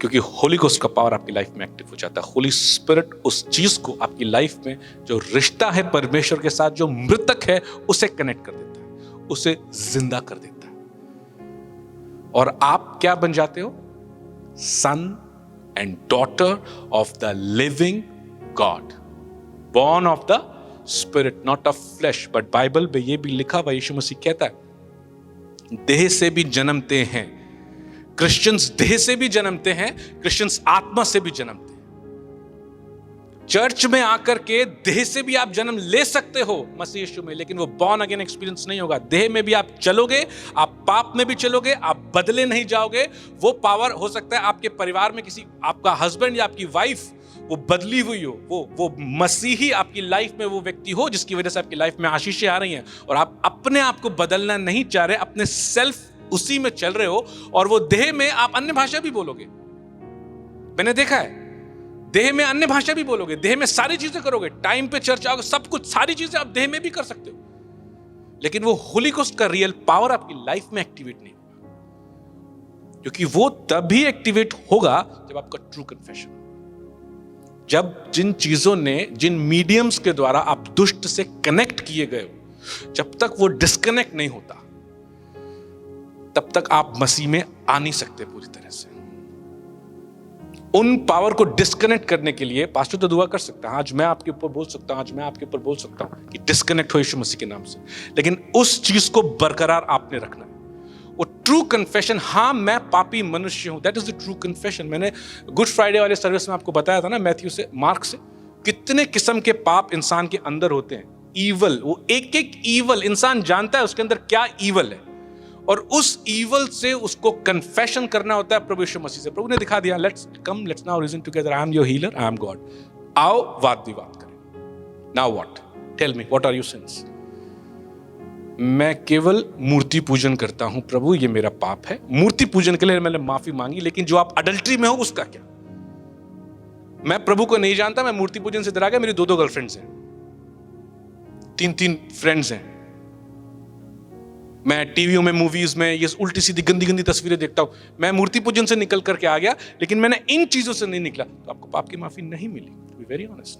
क्योंकि होली गोस्ट का पावर आपकी लाइफ में एक्टिव हो जाता है। होली स्पिरिट उस चीज को आपकी लाइफ में, जो रिश्ता है परमेश्वर के साथ, जो मृतक है, उसे कनेक्ट कर देता है, उसे जिंदा कर देता है। और आप क्या बन जाते हो? Son and daughter of the living God, born of the spirit, not of flesh. But Bible में यह भी लिखा हुआ, यीशु मसीह कहता है देह से भी जन्मते हैं। क्रिश्चियंस देह से भी जन्मते हैं, क्रिश्चियंस आत्मा से भी जन्मते हैं। चर्च में आकर के देह से भी आप जन्म ले सकते हो मसीह यीशु में, लेकिन वो बॉर्न अगेन एक्सपीरियंस नहीं होगा। देह में भी आप चलोगे, आप पाप में भी चलोगे, आप बदले नहीं जाओगे। वो पावर हो सकता है आपके परिवार में किसी, आपका हस्बैंड या आपकी वाइफ वो बदली हुई हो, वो मसीही आपकी लाइफ में वो व्यक्ति हो जिसकी वजह से आपकी लाइफ में आशीषें आ रही हैं, और आप अपने आप को बदलना नहीं चाह रहे, अपने सेल्फ उसी में चल रहे हो, और वो देह में आप अन्य भाषा भी बोलोगे। मैंने देखा है, देह में अन्य भाषा भी बोलोगे, देह में सारी चीजें करोगे, टाइम पे चर्च आओगे, सब कुछ, सारी चीजें आप देह में भी कर सकते हो, लेकिन वो होली गोस्ट का रियल पावर आपकी लाइफ में एक्टिवेट नहीं होगा। क्योंकि वो तभी एक्टिवेट होगा जब आपका ट्रू कन्फेशन, जब जिन चीजों ने, जिन मीडियम्स के द्वारा आप दुष्ट से कनेक्ट किए गए हो, जब तक वो डिस्कनेक्ट नहीं होता तब तक आप मसीह में आ नहीं सकते पूरी तरह से। उन पावर को डिस्कनेक्ट करने के लिए पास्टर तो दुआ कर सकता है, आज मैं आपके ऊपर बोल सकता हूं, आज मैं आपके ऊपर बोल सकता हूं कि डिस्कनेक्ट हो यीशु मसीह के नाम से, लेकिन उस चीज को बरकरार आपने रखना है। वो ट्रू कन्फेशन, हाँ मैं पापी मनुष्य हूं, that is the true confession. मैंने गुड फ्राइडे वाले सर्विस में आपको बताया था ना, मैथ्यू से, मार्क से, कितने किस्म के पाप इंसान के अंदर होते हैं। ईवल, वो एक एक ईवल इंसान जानता है उसके अंदर क्या ईवल है, और उस ईवल से उसको कन्फेशन करना होता है प्रभु यीशु मसीह से। प्रभु ने दिखा दिया, let's now reason together, I am your healer, I am God. आओ वाद विवाद करें। Now what, tell me what are your sins. मैं केवल मूर्ति पूजन करता हूं प्रभु, ये मेरा पाप है, मूर्ति पूजन के लिए मैंने माफी मांगी, लेकिन जो आप अडल्ट्री में हो उसका क्या? मैं प्रभु को नहीं जानता, मैं मूर्ति पूजन से डरा गया, मेरी 2 गर्लफ्रेंड्स हैं, 3 फ्रेंड्स हैं, मैं टीवीओं में, मूवीज में ये उल्टी सीधी गंदी गंदी तस्वीरें देखता हूं, मैं मूर्ति पूजन से निकल करके आ गया, लेकिन मैंने इन चीजों से नहीं निकला, तो आपको पाप की माफी नहीं मिली। To be very honest,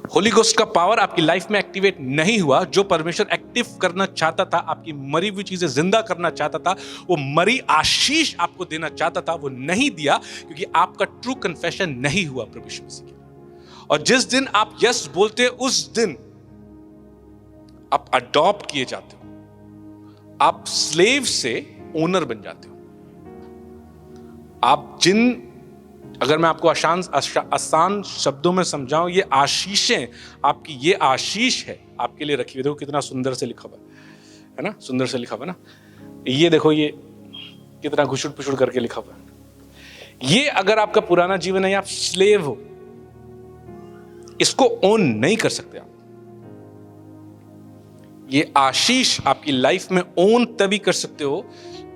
holy ghost का पावर आपकी लाइफ में एक्टिवेट नहीं हुआ। जो परमेश्वर एक्टिव करना चाहता था, आपकी मरी हुई चीजें जिंदा करना चाहता था, वो मरी आशीष आपको देना चाहता था, वो नहीं दिया, क्योंकि आपका ट्रू कन्फेशन नहीं हुआ प्रभु यीशु मसीह के लिए। और जिस दिन आप यस बोलते हैं, उस दिन आप अडॉप्ट किए जाते हो, आप स्लेव से ओनर बन जाते हो। आप जिन, अगर मैं आपको आसान शब्दों में समझाऊं, ये आशीषें आपकी, ये आशीष है आपके लिए रखी हुई। देखो कितना सुंदर से लिखा हुआ है ना, सुंदर से लिखा हुआ ना, ये देखो, ये कितना घुसुड़ पुसुड़ करके लिखा हुआ है। ये अगर आपका पुराना जीवन है, आप स्लेव हो, इसको ओन नहीं कर सकते आप। ये आशीष आपकी लाइफ में ओन तभी कर सकते हो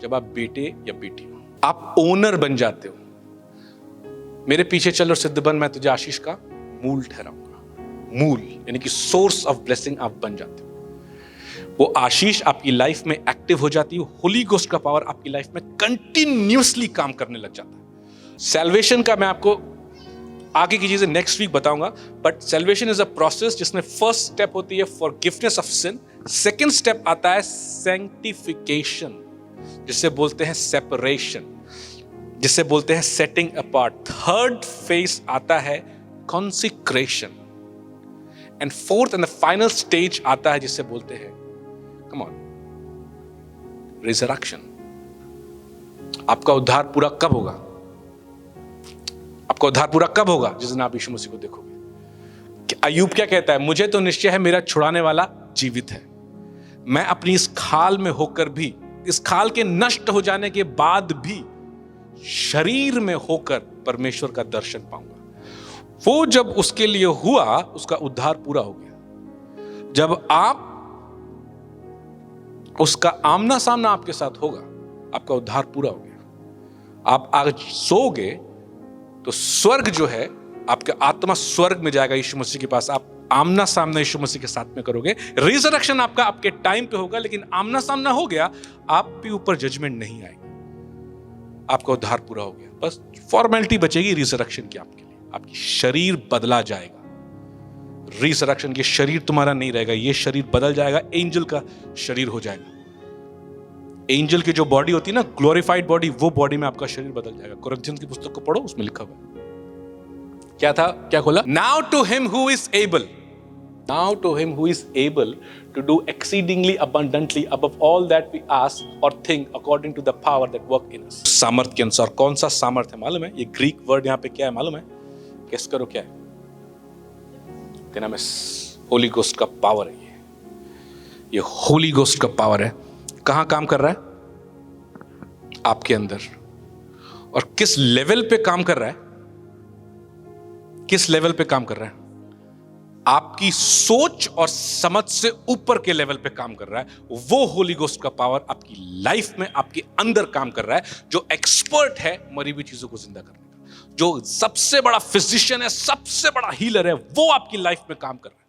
जब आप बेटे या बेटी हो, आप ओनर बन जाते हो। मेरे पीछे चल और सिद्ध बन, मैं तुझे आशीष का मूल ठहराऊंगा। मूल यानी कि सोर्स ऑफ ब्लेसिंग आप बन जाते हो। वो आशीष आपकी लाइफ में एक्टिव हो जाती है। होली गोस्ट का पावर आपकी लाइफ में कंटिन्यूअसली काम करने लग जाता है। सैल्वेशन का मैं आपको आगे की चीजें नेक्स्ट वीक बताऊंगा, but salvation is a process जिसमें फर्स्ट स्टेप होती है forgiveness of sin, second step आता है सैंक्टिफिकेशन, जिसे बोलते हैं सेपरेशन, जिसे बोलते हैं सेटिंग अपार्ट, थर्ड फेज आता है consecration, and fourth and the final stage आता है जिसे बोलते हैं, कम ऑन, रिजरेक्शन। आपका उद्धार पूरा कब होगा? आपका उद्धार पूरा कब होगा? जिस दिन आप यीशु मसीह को देखोगे। अय्यूब क्या कहता है? मुझे तो निश्चय है मेरा छुड़ाने वाला जीवित है, मैं अपनी इस खाल में होकर भी, इस खाल के नष्ट हो जाने के बाद भी शरीर में होकर परमेश्वर का दर्शन पाऊंगा। वो जब उसके लिए हुआ, उसका उद्धार पूरा हो गया। जब आप उसका आमना सामना आपके साथ होगा, आपका उद्धार पूरा हो गया। आप आज सोओगे तो स्वर्ग जो है, आपका आत्मा स्वर्ग में जाएगा यीशु मसीह के पास। आप आमना सामना यीशु मसीह के साथ में करोगे। रिजरेक्शन आपका आपके टाइम पे होगा, लेकिन आमना सामना हो गया, आप भी ऊपर जजमेंट नहीं आएगी, आपका उद्धार पूरा हो गया। बस फॉर्मेलिटी बचेगी रिजरेक्शन की आपके लिए। आपकी शरीर बदला जाएगा। रिजरेक्शन के शरीर तुम्हारा नहीं रहेगा, ये शरीर बदल जाएगा, एंजल का शरीर हो जाएगा। एंजल की जो बॉडी होती है ना, ग्लोरिफाइड बॉडी, वो बॉडी में आपका शरीर बदल जाएगा। कोरिन्थियंस की पुस्तक को पढ़ो, उसमें लिखा हुआ है। क्या था, क्या खोला? Now to him who is able, now to him who is able to do exceedingly abundantly above all that we ask और think according to the power that work in us. सामर्थ के अनुसार। कौन सा सामर्थ है मालूम है? ये ग्रीक वर्ड यहाँ पे क्या है मालूम है? गेस करो क्या है? क्या नाम है? होली गोस्ट का पावर है। ये होली गोस्ट का पावर है। कहां काम कर रहा है? आपके अंदर। और किस लेवल पे काम कर रहा है? किस लेवल पे काम कर रहा है? आपकी सोच और समझ से ऊपर के लेवल पे काम कर रहा है। वो होली गोस्ट का पावर आपकी लाइफ में, आपके अंदर काम कर रहा है, जो एक्सपर्ट है मरी हुई चीजों को जिंदा करने का, जो सबसे बड़ा फिजिशियन है, सबसे बड़ा हीलर है, वो आपकी लाइफ में काम कर रहा है।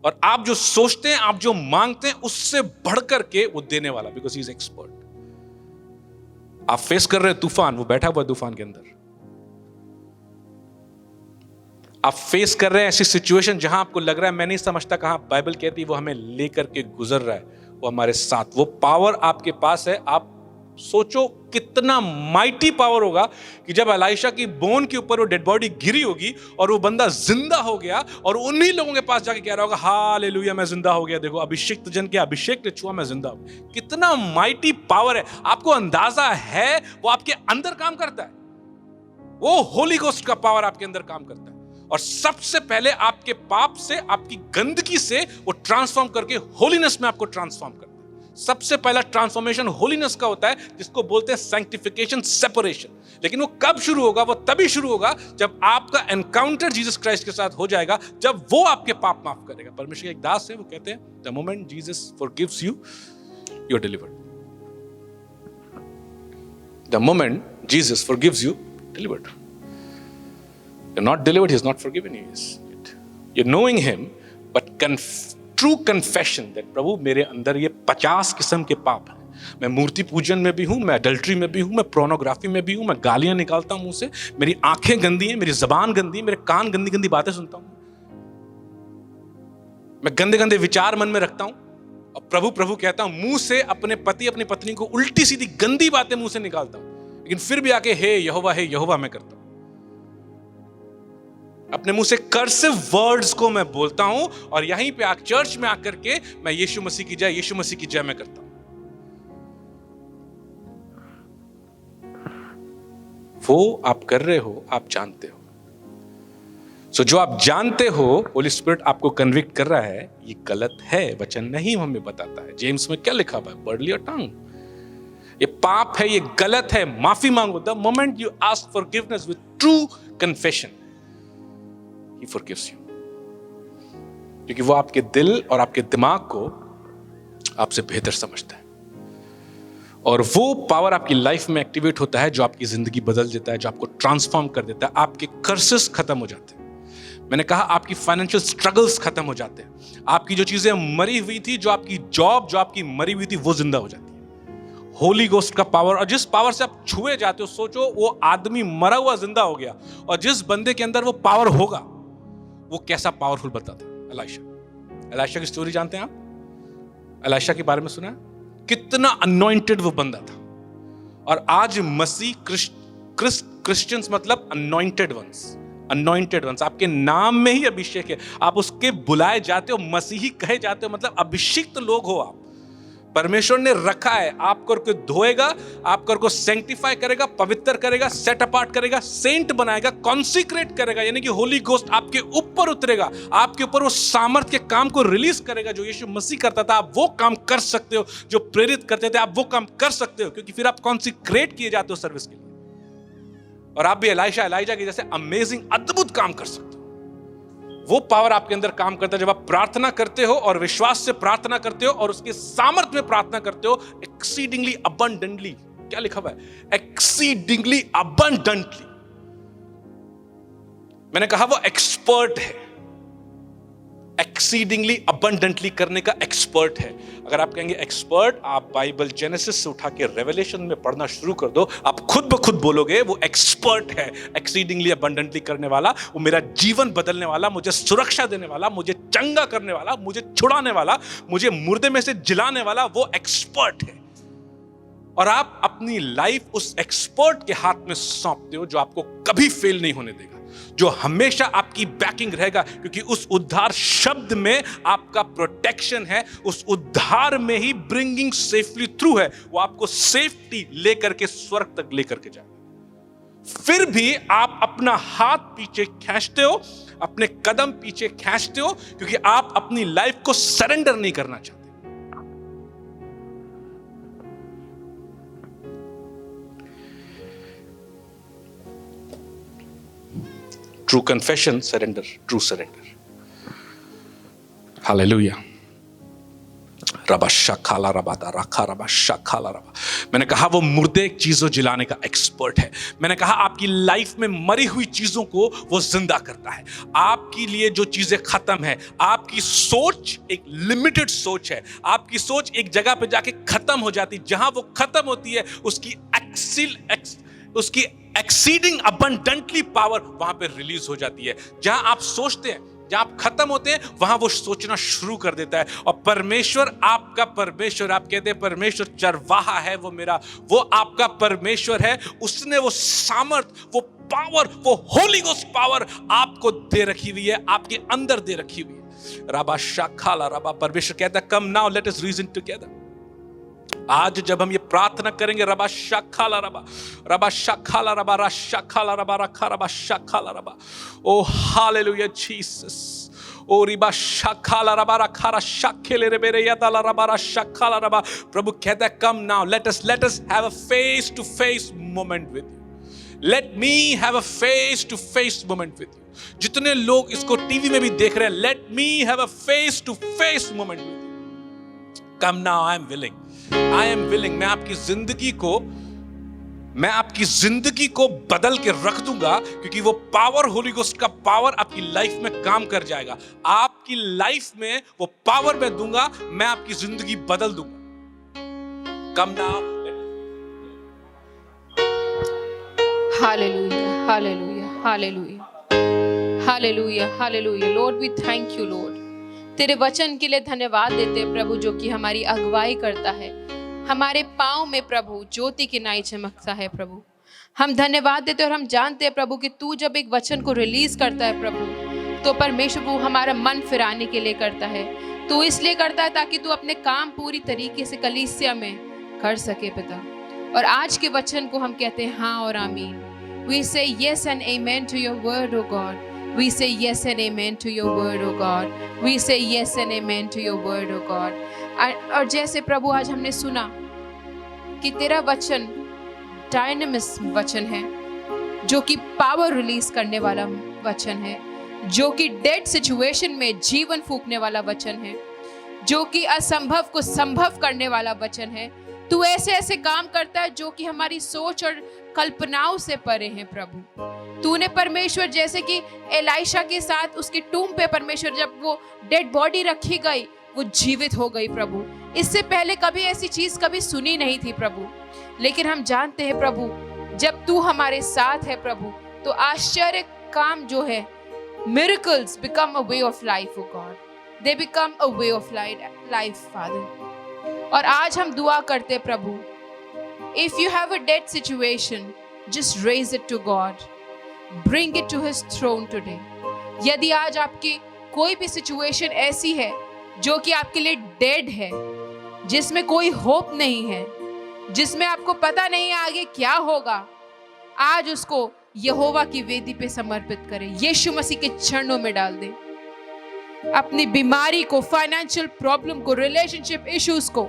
और आप जो सोचते हैं, आप जो मांगते हैं, उससे बढ़कर के वो देने वाला, बिकॉज ही इज एक्सपर्ट। आप फेस कर रहे हैं तूफान, वो बैठा हुआ है तूफान के अंदर। आप फेस कर रहे हैं ऐसी सिचुएशन जहां आपको लग रहा है मैं नहीं समझता कहां, बाइबल कहती है वो हमें लेकर के गुजर रहा है, वो हमारे साथ। वो पावर आपके पास है। आप सोचो कितना माइटी पावर होगा कि जब एलाइशा की बोन के ऊपर वो डेड बॉडी गिरी होगी और वो बंदा जिंदा हो गया, और उन्हीं लोगों के पास जाके कह रहा होगा हालेलुया, मैं जिंदा हो गया, देखो अभिषिक्त जन के अभिषेक ने छुआ, मैं जिंदा हूं। कितना माइटी पावर है। आपको अंदाजा है वो आपके अंदर काम करता है। वो होली गोस्ट का पावर आपके अंदर काम करता है। और सबसे पहले आपके पाप से, आपकी गंदगी से वो ट्रांसफॉर्म करके होलीनेस में आपको ट्रांसफॉर्म करता है। सबसे पहला ट्रांसफॉर्मेशन होलीनेस का होता है, जिसको बोलते हैं सैंक्टिफिकेशन, सेपरेशन। लेकिन वो कब शुरू होगा? वो तभी शुरू होगा जब आपका एनकाउंटर जीसस क्राइस्ट के साथ हो जाएगा, जब वो आपके पाप माफ करेगा। परमेश्वर के एक दास है, वो कहते हैं the moment Jesus forgives you, you are delivered. The moment Jesus forgives you, delivered. You're not delivered, he's not forgiven you. You're knowing him, but true confession that प्रभु मेरे अंदर ये 50 किस्म के पाप हैं। मैं मूर्ति पूजन में भी हूं, मैं अडल्ट्री में भी हूं, मैं प्रोनोग्राफी में भी हूं, मैं गालियां निकालता हूं मुंह से, मेरी आंखें गंदी हैं, मेरी जबान गंदी है, मेरे कान गंदी गंदी बातें सुनता हूं, मैं गंदे गंदे विचार मन में रखता हूं। और प्रभु प्रभु कहता हूं, मुंह से अपने पति अपनी पत्नी को उल्टी सीधी गंदी बातें मुंह से निकालता हूं, लेकिन फिर भी आके हे यहोवा मैं करता हूं। अपने मुंह से कर्सिव वर्ड्स को मैं बोलता हूं, और यहीं पे चर्च में आकर के मैं यीशु मसीह की जय, यीशु मसीह की जय मैं करता हूं। वो आप कर रहे हो, आप जानते हो। सो जो आप जानते हो, होली स्पिरिट आपको कन्विक्ट कर रहा है, ये गलत है, वचन नहीं हमें बताता है। जेम्स में क्या लिखा हुआ है? बर्ड योर टंग, ये पाप है, ये गलत है, माफी मांगो। The moment you ask forgiveness with true confession, He forgives you. क्योंकि वो आपके दिल और आपके दिमाग को आपसे बेहतर समझता है। और वो पावर आपकी लाइफ में एक्टिवेट होता है, जो आपकी जिंदगी बदल देता है, जो आपको ट्रांसफॉर्म कर देता है। आपके कर्सेस खत्म हो जाते हैं। मैंने कहा आपकी फाइनेंशियल स्ट्रगल्स खत्म हो जाते हैं। आपकी जो चीजें मरी हुई थी, जो आपकी जॉब जो आपकी मरी हुई थी, वो जिंदा हो जाती है। होली गोस्ट का पावर, और जिस पावर से आप छुए जाते हो, सोचो वो आदमी मरा हुआ जिंदा हो गया, और जिस बंदे के अंदर वो पावर होगा, वो कैसा पावरफुल बताता है। एलाइशा की स्टोरी जानते हैं आप? एलाइशा के बारे में सुना है? कितना अनॉइंटेड वो बंदा था। और आज मसीह क्रिश्चियंस मतलब अनॉइंटेड वंस, अनॉइंटेड वंस। आपके नाम में ही अभिषेक है, आप उसके बुलाए जाते हो, मसीही कहे जाते हो, मतलब अभिषिक्त लोग हो आप। परमेश्वर ने रखा है, आपको धोएगा, आपको सैंक्टिफाई करेगा, पवित्र करेगा, सेट अपार्ट करेगा, सेंट बनाएगा, कॉन्सिक्रेट करेगा, यानी कि होली घोस्ट आपके ऊपर उतरेगा, आपके ऊपर वो सामर्थ्य के काम को रिलीज करेगा जो यीशु मसीह करता था। आप वो काम कर सकते हो, जो प्रेरित करते थे आप वो काम कर सकते हो, क्योंकि फिर आप कॉन्सिक्रेट किए जाते हो सर्विस के लिए, और आप भी एलाइजा के जैसे अमेजिंग अद्भुत काम कर सकते हो। वो पावर आपके अंदर काम करता है जब आप प्रार्थना करते हो और विश्वास से प्रार्थना करते हो और उसके सामर्थ्य में प्रार्थना करते हो। एक्सीडिंगली अबंडेंटली, क्या लिखा हुआ है? Exceedingly abundantly. मैंने कहा वो एक्सपर्ट है, एक्सीडिंगली अबंडेंटली करने का एक्सपर्ट है। अगर आप कहेंगे एक्सपर्ट, आप बाइबल जेनेसिस से उठा के रेवलेशन में पढ़ना शुरू कर दो, आप खुद ब खुद बोलोगे वो एक्सपर्ट है, एक्सीडिंगली अबंडेंटली करने वाला, वो मेरा जीवन बदलने वाला, मुझे सुरक्षा देने वाला, मुझे चंगा करने वाला, मुझे छुड़ाने वाला, मुझे मुर्दे में से जिलाने वाला, वो एक्सपर्ट है। और आप अपनी लाइफ उस एक्सपर्ट के हाथ में सौंपते हो जो आपको कभी फेल नहीं होने देगा, जो हमेशा आपकी बैकिंग रहेगा, क्योंकि उस उद्धार शब्द में आपका प्रोटेक्शन है, उस उद्धार में ही ब्रिंगिंग सेफली थ्रू है। वो आपको सेफ्टी लेकर के स्वर्ग तक लेकर के जाएगा। फिर भी आप अपना हाथ पीछे खींचते हो, अपने कदम पीछे खींचते हो, क्योंकि आप अपनी लाइफ को सरेंडर नहीं करना चाहते। True confession, surrender, true surrender. Hallelujah. रबा शखाला रबा दा रखा रबा शखाला रबा। मैंने कहा वो मुर्दे चीजों जिलाने का एक्सपर्ट है। मैंने कहा आपकी लाइफ में मरी हुई चीजों को वो जिंदा करता है। आपके लिए जो चीजें खत्म है, आपकी सोच एक लिमिटेड सोच है, आपकी सोच एक जगह पे जाके खत्म हो जाती, जहां वो खत्म होती है उसकी एक्सीडिंग अबंडेंटली पावर वहां पे रिलीज हो जाती है। जहां आप सोचते हैं, जहां आप खत्म होते हैं, वहां वो सोचना शुरू कर देता है। और परमेश्वर, आपका परमेश्वर, आप कहते हैं परमेश्वर चरवाहा है वो मेरा, वो आपका परमेश्वर है। उसने वो सामर्थ, वो पावर, वो होली गोस्ट पावर आपको दे रखी हुई है, आपके अंदर दे रखी हुई है। रबा शाखाला रबा, परमेश्वर कहता है come now let us reason together. आज जब हम ये प्रार्थना करेंगे, रबा शाखाला रबा, रबा शाखाला रबा, रा शाखाला रबा, रखा रबा शाखाला रबा। ओ हालेलुया जीसस। ओ रिबा शाखाला रबा, रखा रा शाखेले रे बेरे याताला रबा, रा शाखाला रबा। प्रभु कहता है come now let us have a face to face moment with you. Let me have a face to face moment with you. जितने लोग इसको टीवी में भी देख रहे हैं, let me have a face to face moment with you. Come now, I am willing, I am willing. मैं आपकी जिंदगी को बदल के रख दूंगा, क्योंकि वो पावर, होली गोस्ट का पावर आपकी लाइफ में काम कर जाएगा। आपकी लाइफ में वो पावर मैं दूंगा, मैं आपकी जिंदगी बदल दूंगा। Come now. Hallelujah, hallelujah, hallelujah, hallelujah, hallelujah. Lord we thank you Lord, तेरे वचन के लिए धन्यवाद देते हैं प्रभु, जो कि हमारी अगुवाई करता है। हमारे पाँव में प्रभु ज्योति की नाई चमकता है प्रभु। हम धन्यवाद देते हैं और हम जानते हैं प्रभु कि तू जब एक वचन को रिलीज करता है प्रभु, तो परमेश्वर वो हमारा मन फिराने के लिए करता है। तू इसलिए करता है ताकि तू अपने काम पूरी तरीके से कलीसिया में कर सके पिता। और आज के वचन को हम कहते हैं हाँ और आमीन। We say yes and amen to your word, O God. We say yes and amen to your word, O God. We say yes and amen to your word, O God. और जैसे प्रभु आज हमने सुना कि तेरा वचन डायनामिक वचन है, जो कि पावर रिलीज करने वाला वचन है, जो कि डेड सिचुएशन में जीवन फूंकने वाला वचन है, जो कि असंभव को संभव करने वाला वचन है। तू ऐसे ऐसे काम करता है जो कि हमारी सोच और कल्पनाओं से परे हैं प्रभु। तूने परमेश्वर, जैसे कि एलाइशा के साथ उसके टूम पे परमेश्वर जब वो डेड बॉडी रखी गई, वो जीवित हो गई प्रभु। इससे पहले कभी ऐसी चीज कभी सुनी नहीं थी प्रभु। लेकिन हम जानते हैं प्रभु, जब तू हमारे साथ है प्रभु, तो आश्चर्य काम जो है, miracles become a way of life, oh God. They become a way of life, Father. और आज हम दुआ करते प्रभु, if you have a dead situation, just raise it to God. Bring it to His throne today. यदि आज आपकी कोई भी सिचुएशन ऐसी है जो कि आपके लिए डेड है, जिसमें कोई होप नहीं है, जिसमें आपको पता नहीं है आगे क्या होगा, आज उसको यहोवा की वेदी पे समर्पित करें, यीशु मसीह के चरणों में डाल दें। अपनी बीमारी को, फाइनेंशियल प्रॉब्लम को, रिलेशनशिप इश्यूज को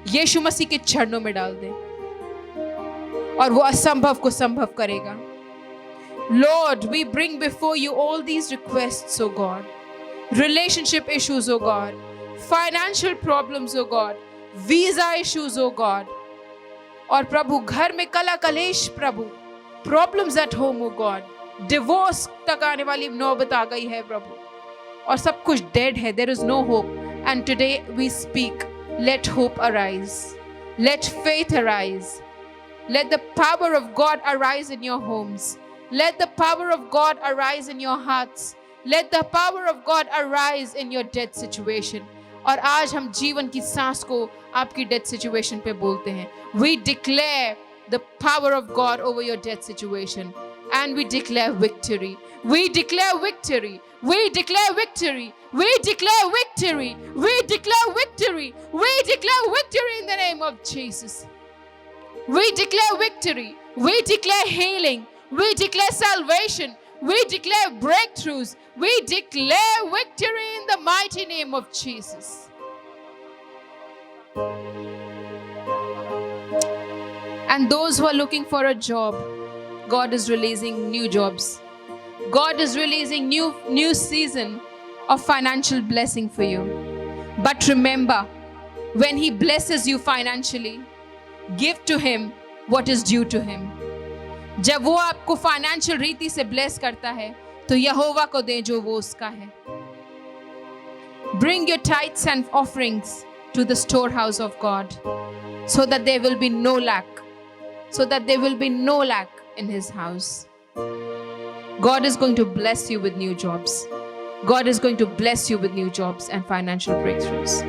यीशु मसीह के चरणों में डाल दें और वो असंभव को संभव करेगा। Lord, we bring before you all these requests, oh God. Relationship issues, oh God. Financial problems, oh God. Visa issues, oh God. और प्रभु घर में कला कलेश, प्रभु problems at home, oh God. Divorce तक आने वाली नौबत आ गई है प्रभु, और सब कुछ डेड है. There is no hope. And today we speak, let hope arise. Let faith arise. Let the power of God arise in your homes. Let the power of God arise in your hearts. Let the power of God arise in your dead situation. और आज हम जीवन की सांस को आपकी dead situation पे बोलते हैं. We declare the power of God over your dead situation, and we declare victory. We declare victory. We declare victory. We declare victory. We declare victory. We declare victory in the name of Jesus. We declare victory. We declare healing. We declare salvation. We declare breakthroughs. We declare victory in the mighty name of Jesus. And those who are looking for a job, God is releasing new jobs. God is releasing new season of financial blessing for you. But remember, when He blesses you financially, give to Him what is due to Him. जब वो आपको financial रीति से bless करता है तो यहोवा को दें जो वो उसका है. Bring your tithes and offerings to the storehouse of God, so that there will be no lack. So that there will be no lack in His house. God is going to bless you with new jobs. God is going to bless you with new jobs and financial breakthroughs.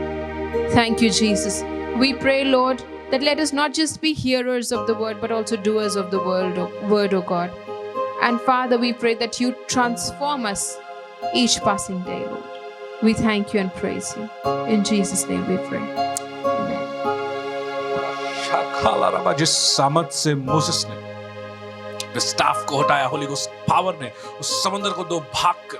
Thank you, Jesus. We pray, Lord, that let us not just be hearers of the word, but also doers of the word, O God. And Father, we pray that you transform us each passing day, Lord. We thank you and praise you. In Jesus' name we pray. Amen. जिस सामर्थ से Moses ने staff को हटाया, Holi ghost power ने उस समंदर को दो भाग कर,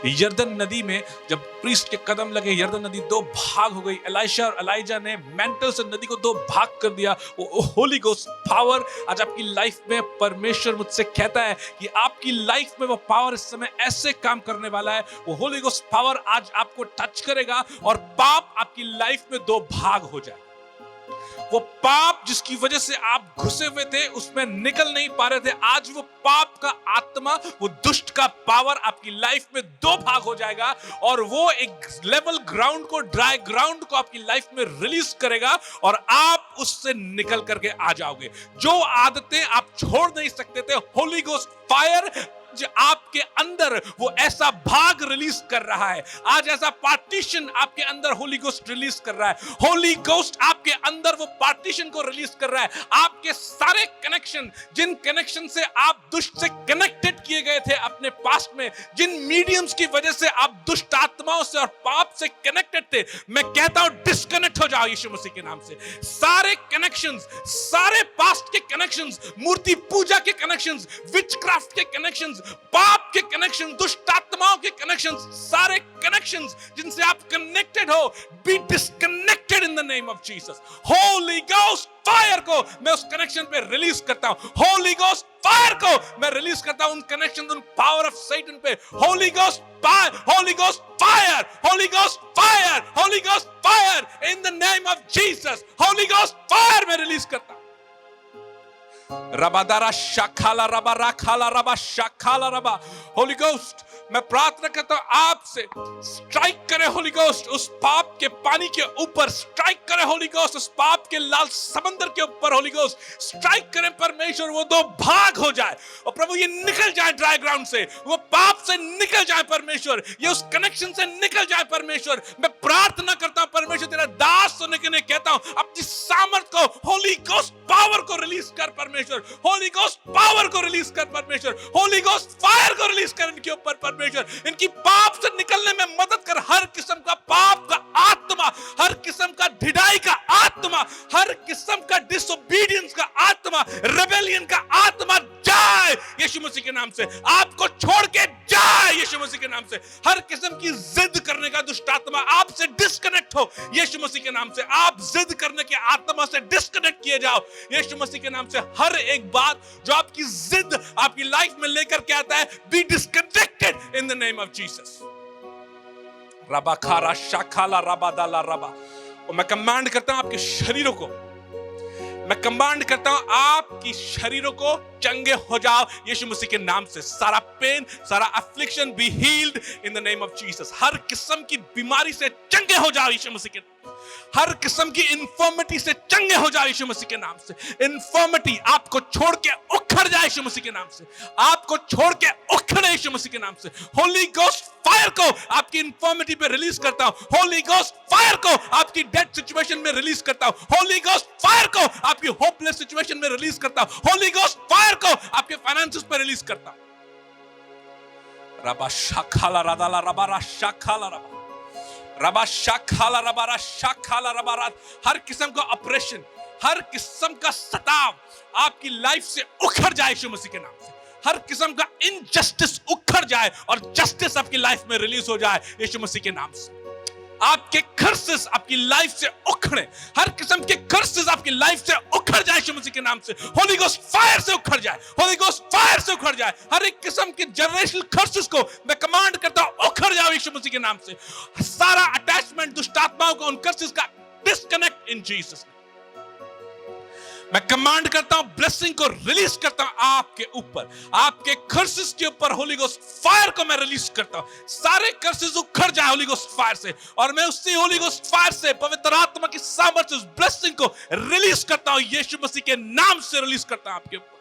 यर्दन नदी में जब प्रीस्ट के कदम लगे, यर्दन नदी दो भाग हो गई. एलाइशा और एलाइजा ने मेंटल से नदी को दो भाग कर दिया. वो होली गोस्ट पावर आज आपकी लाइफ में, परमेश्वर मुझसे कहता है कि आपकी लाइफ में वो पावर इस समय ऐसे काम करने वाला है. वो होली गोस्ट पावर आज आपको टच करेगा और पाप आपकी लाइफ में दो भाग हो जाए. वो पाप जिसकी वजह से आप घुसे हुए थे, उसमें निकल नहीं पा रहे थे, आज वो पाप का आत्मा, वो दुष्ट का पावर आपकी लाइफ में दो भाग हो जाएगा और वो एक लेवल ग्राउंड को, ड्राई ग्राउंड को आपकी लाइफ में रिलीज करेगा और आप उससे निकल करके आ जाओगे. जो आदतें आप छोड़ नहीं सकते थे, होली गोस्ट फायर जो आपके अंदर वो ऐसा भाग रिलीज कर रहा है. आज ऐसा पार्टीशन आपके अंदर होली गोस्ट रिलीज कर रहा है. होली गोस्ट आपके अंदर वो पार्टीशन को रिलीज कर रहा है. आपके सारे कनेक्शन, जिन कनेक्शन से आप दुष्ट से कनेक्टेड किए गए थे अपने पास्ट में, जिन मीडियम्स की वजह से आप दुष्ट आत्माओं से और पाप से कनेक्टेड थे, मैं कहता हूं डिस्कनेक्ट हो जाओ यीशु मसीह के नाम से. सारे कनेक्शंस, सारे पास्ट के कनेक्शंस, मूर्ति पूजा के कनेक्शंस, विचक्राफ्ट के कनेक्शंस, पाप के कनेक्शन, दुष्ट आत्माओं के कनेक्शन, सारे कनेक्शंस जिनसे आप कनेक्टेड हो, be disconnected in the name of Jesus. Holy ghost fire को मैं उस कनेक्शन पे रिलीज करता हूं. होली गोस्ट फायर को मैं रिलीज करता हूं उन कनेक्शन, उन पावर ऑफ सैटन पे. Holi ghost fire, Holi ghost fire, Holi ghost fire, Holi ghost fire in the name of Jesus. Holy ghost fire मैं रिलीज करता हूं. रबादारा शाखाला रबा राखाला रबा शाखाला रबा. होली गोस्ट मैं प्रार्थना करता हूं आपसे, स्ट्राइक करे होली गोस्ट उस पाप के पानी के ऊपर, स्ट्राइक करे होली गोस्ट उस पाप के लाल समंदर के ऊपर. होली गोस्ट स्ट्राइक करे परमेश्वर, वो दो भाग हो जाए और प्रभु ये निकल जाए ड्राई ग्राउंड से, वो पाप से निकल जाए परमेश्वर, ये उस कनेक्शन से निकल जाए परमेश्वर. मैं प्रार्थना करता हूं परमेश्वर, तेरा दास होने के लिए कहता हूं अपनी सामर्थ को, होली गोस्ट पावर को रिलीज कर परमेश्वर. होली गोस्ट पावर को रिलीज कर परमेश्वर. होली गोस्ट फायर को रिलीज कर इनके ऊपर परमेश्वर. इनकी पाप से निकलने में मदद कर. हर किस्म का पाप का आत्मा, हर किस्म का ढिठाई का नाम से आपको छोड़ के जाए यीशु मसीह के नाम से। हर किस्म की जिद करने का दुष्ट आत्मा आपसे डिस्कनेक्ट हो यीशु मसीह के नाम से। आप जिद करने के आत्मा से डिस्कनेक्ट किए जाओ यीशु मसीह के नाम से। हर एक बात जो आपकी जिद आपकी लाइफ में लेकर के आता है, be disconnected in the name of Jesus. रबा खारा शाखाला रबा दाला रबा। और मैं कमांड करता हूं आपके शरीरों को, मैं कमांड करता हूं आपकी शरीरों को चंगे हो जाओ यीशु मसीह के नाम से। सारा पेन, सारा affliction be healed in the name of Jesus. हर किस्म की बीमारी से चंगे हो जाओ यीशु मसीह के, हर किस्म की इन्फर्मिटी से चंगे हो जाओ यीशु मसीह के नाम से। इन्फर्मिटी आपको छोड़ के उखड़ जाए यीशु मसीह के नाम से, आपको छोड़ के उखड़े यीशु मसीह के नाम से। होली गोस्ट फायर को आपकी इन्फर्मिटी पे रिलीज करता हूं। होली गोस्ट फायर को आपकी डेड सिचुएशन में रिलीज करता हूं। होली गोस्ट फायर को आपकी होपलेस सिचुएशन में रिलीज करता हूं। होली गोस्ट फायर को आपके फाइनेंसेस पे रिलीज करता हूं। रबा शाखाला रदाला रबा शाखाला रबा रबा शाखाला रबा शाखाला रबा। हर किस्म का ऑपरेशन, हर किस्म का सताव आपकी लाइफ से उखड़ जाए यीशु मसीह के नाम से। हर किस्म का इनजस्टिस उखड़ जाए और जस्टिस आपकी लाइफ में रिलीज हो जाए यीशु मसीह के नाम से। आपके कर्सेस आपकी लाइफ से उखड़े, हर किस्म के कर्सेस आपकी लाइफ से उखड़ जाए यीशु मसीह के नाम से। होली गोस्ट फायर से उखड़ जाए, होली गोस्ट फायर से उखड़ जाए। हर एक किस्म के जनरेशनल कर्सेस को मैं कमांड करता हूं उखड़ जाओ यीशु मसीह के नाम से। सारा अटैचमेंट दुष्ट आत्माओं का, उन कर्सेस का डिस्कनेक्ट इन जीसस। मैं कमांड करता हूं, ब्लेसिंग को रिलीज करता हूं आपके ऊपर, आपके कर्सेस के ऊपर होली गोस्ट फायर को मैं रिलीज करता हूं। सारे कर्सेस उखड़ जाए होली गोस्ट फायर से, और मैं उसी होली गोस्ट फायर से पवित्र आत्मा की सामर्थ्य उस ब्लेसिंग को रिलीज करता हूं यीशु मसीह के नाम से रिलीज करता हूं आपके ऊपर।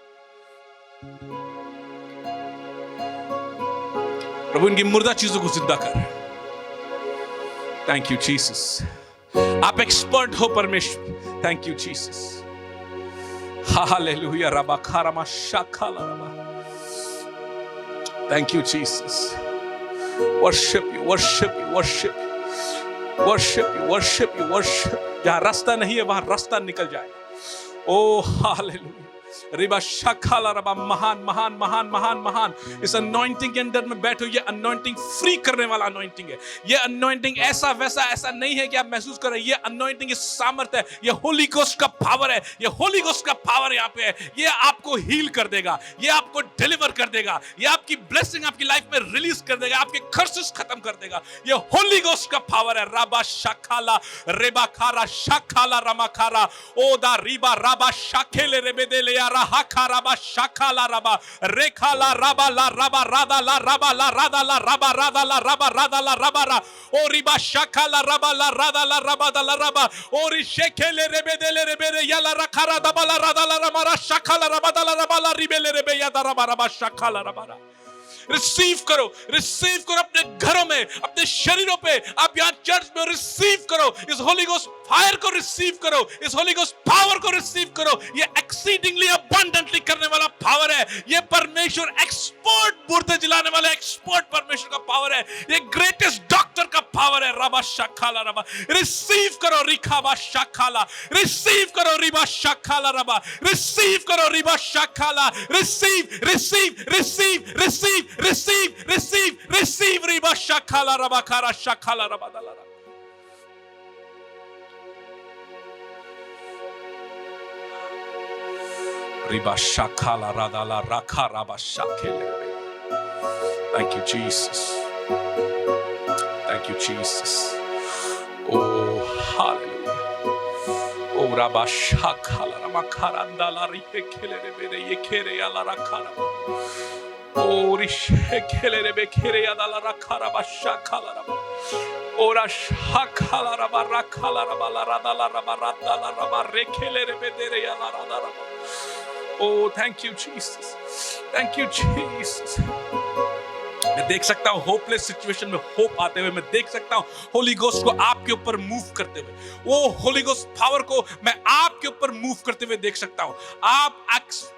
प्रभु इनकी मुर्दा चीजों को जिंदा कर। थैंक यू जीसस, आप एक्सपर्ट हो परमेश्वर। Thank you Jesus. Hallelujah. Rabba karama shakala rabba. Thank you, Jesus. Worship you, worship you, worship you. Worship you, worship you, worship you. जहां रास्ता नहीं है वहां रास्ता निकल जाए। Oh, hallelujah. रिबा शाखाला रबा। महान महान महान महान महान इस अनॉइंटिंग के अंदर में बैठो। ये अनॉइंटिंग फ्री करने वाला अनॉइंटिंग है। ये अनॉइंटिंग ऐसा वैसा ऐसा नहीं है कि आप महसूस कर रहे हैं। ये अनॉइंटिंग की सामर्थ है, ये होली गोस्ट का पावर है, ये होली गोस्ट का पावर यहाँ पे है। ये आपको हील कर देगा, ये आपको डिलीवर कर देगा, ये आपकी ब्लेसिंग आपकी लाइफ में रिलीज कर देगा, आपके कर्सेस खत्म कर देगा। ये होली गोस्ट का पावर है। रबा शाखाला रेबा खारा शाखाला रमा खारा ओदा रिबा रबा शाखेले रेबेदेले यारा हाखाराबा शाखाला रबा रेखाला रबा ला रबा राधा ला रबा ला राधा ला रबा राधा ला रबा राधा ला रबा रा ओ रिबा शाखाला रबा ला राधा ला रबा दा ला रबा ओ रि शेखेले रेबेदेले रेबेरे याला रखारा दबा ला राधा ला रबा रा शाखाला रबा दा ला रबा ला रिबेले रेबे या दा रबा रबा शाखाला रबा रा। रिसीव करो, रिसीव करो अपने घरों में, अपने शरीरों पे। आप यहाँ चर्च में रिसीव करो इस होली गोस्ट फायर को, रिसीव करो इस होली गोस्ट पावर को, रिसीव करो। ये एक्सीडिंगली अबंडेंटली करने वाला पावर है। ये परमेश्वर एक्सपर्ट मूर्ति जलाने वाला एक्सपर्ट परमेश्वर का पावर है। ये ग्रेटेस्ट डॉक्टर का पावर है। रबा शाखाला रबा। रिसीव करो रिखाबा शाखाला, रिसीव करो रिबा शाखाला रबा, रिसीव करो रिबा शाखाला। Receive receive receive receive receive receive receive रिबा शाखाला रबा खारा शाखाला रबा दला। Riba shakala radala raka raba shakele. Thank you, Jesus. Thank you, Jesus. Oh, hallelujah. Oh, raba shakala rama karandala rihe kele rebe ye kere yala rakara. Oh, rishe kele rebe kere yala rakara ba shakala raba. Ora shakala raba rakala raba la radala raba radala raba rekele rebe dere yala radala raba. Oh, thank you, Jesus. Thank you, Jesus. मैं देख सकता हूँ hopeless situation में hope आते हुए। मैं देख सकता हूँ होली गोस्ट को आपके ऊपर मूव करते हुए। वो होली गोस्ट पावर को मैं आपके ऊपर मूव करते हुए देख सकता हूँ। आप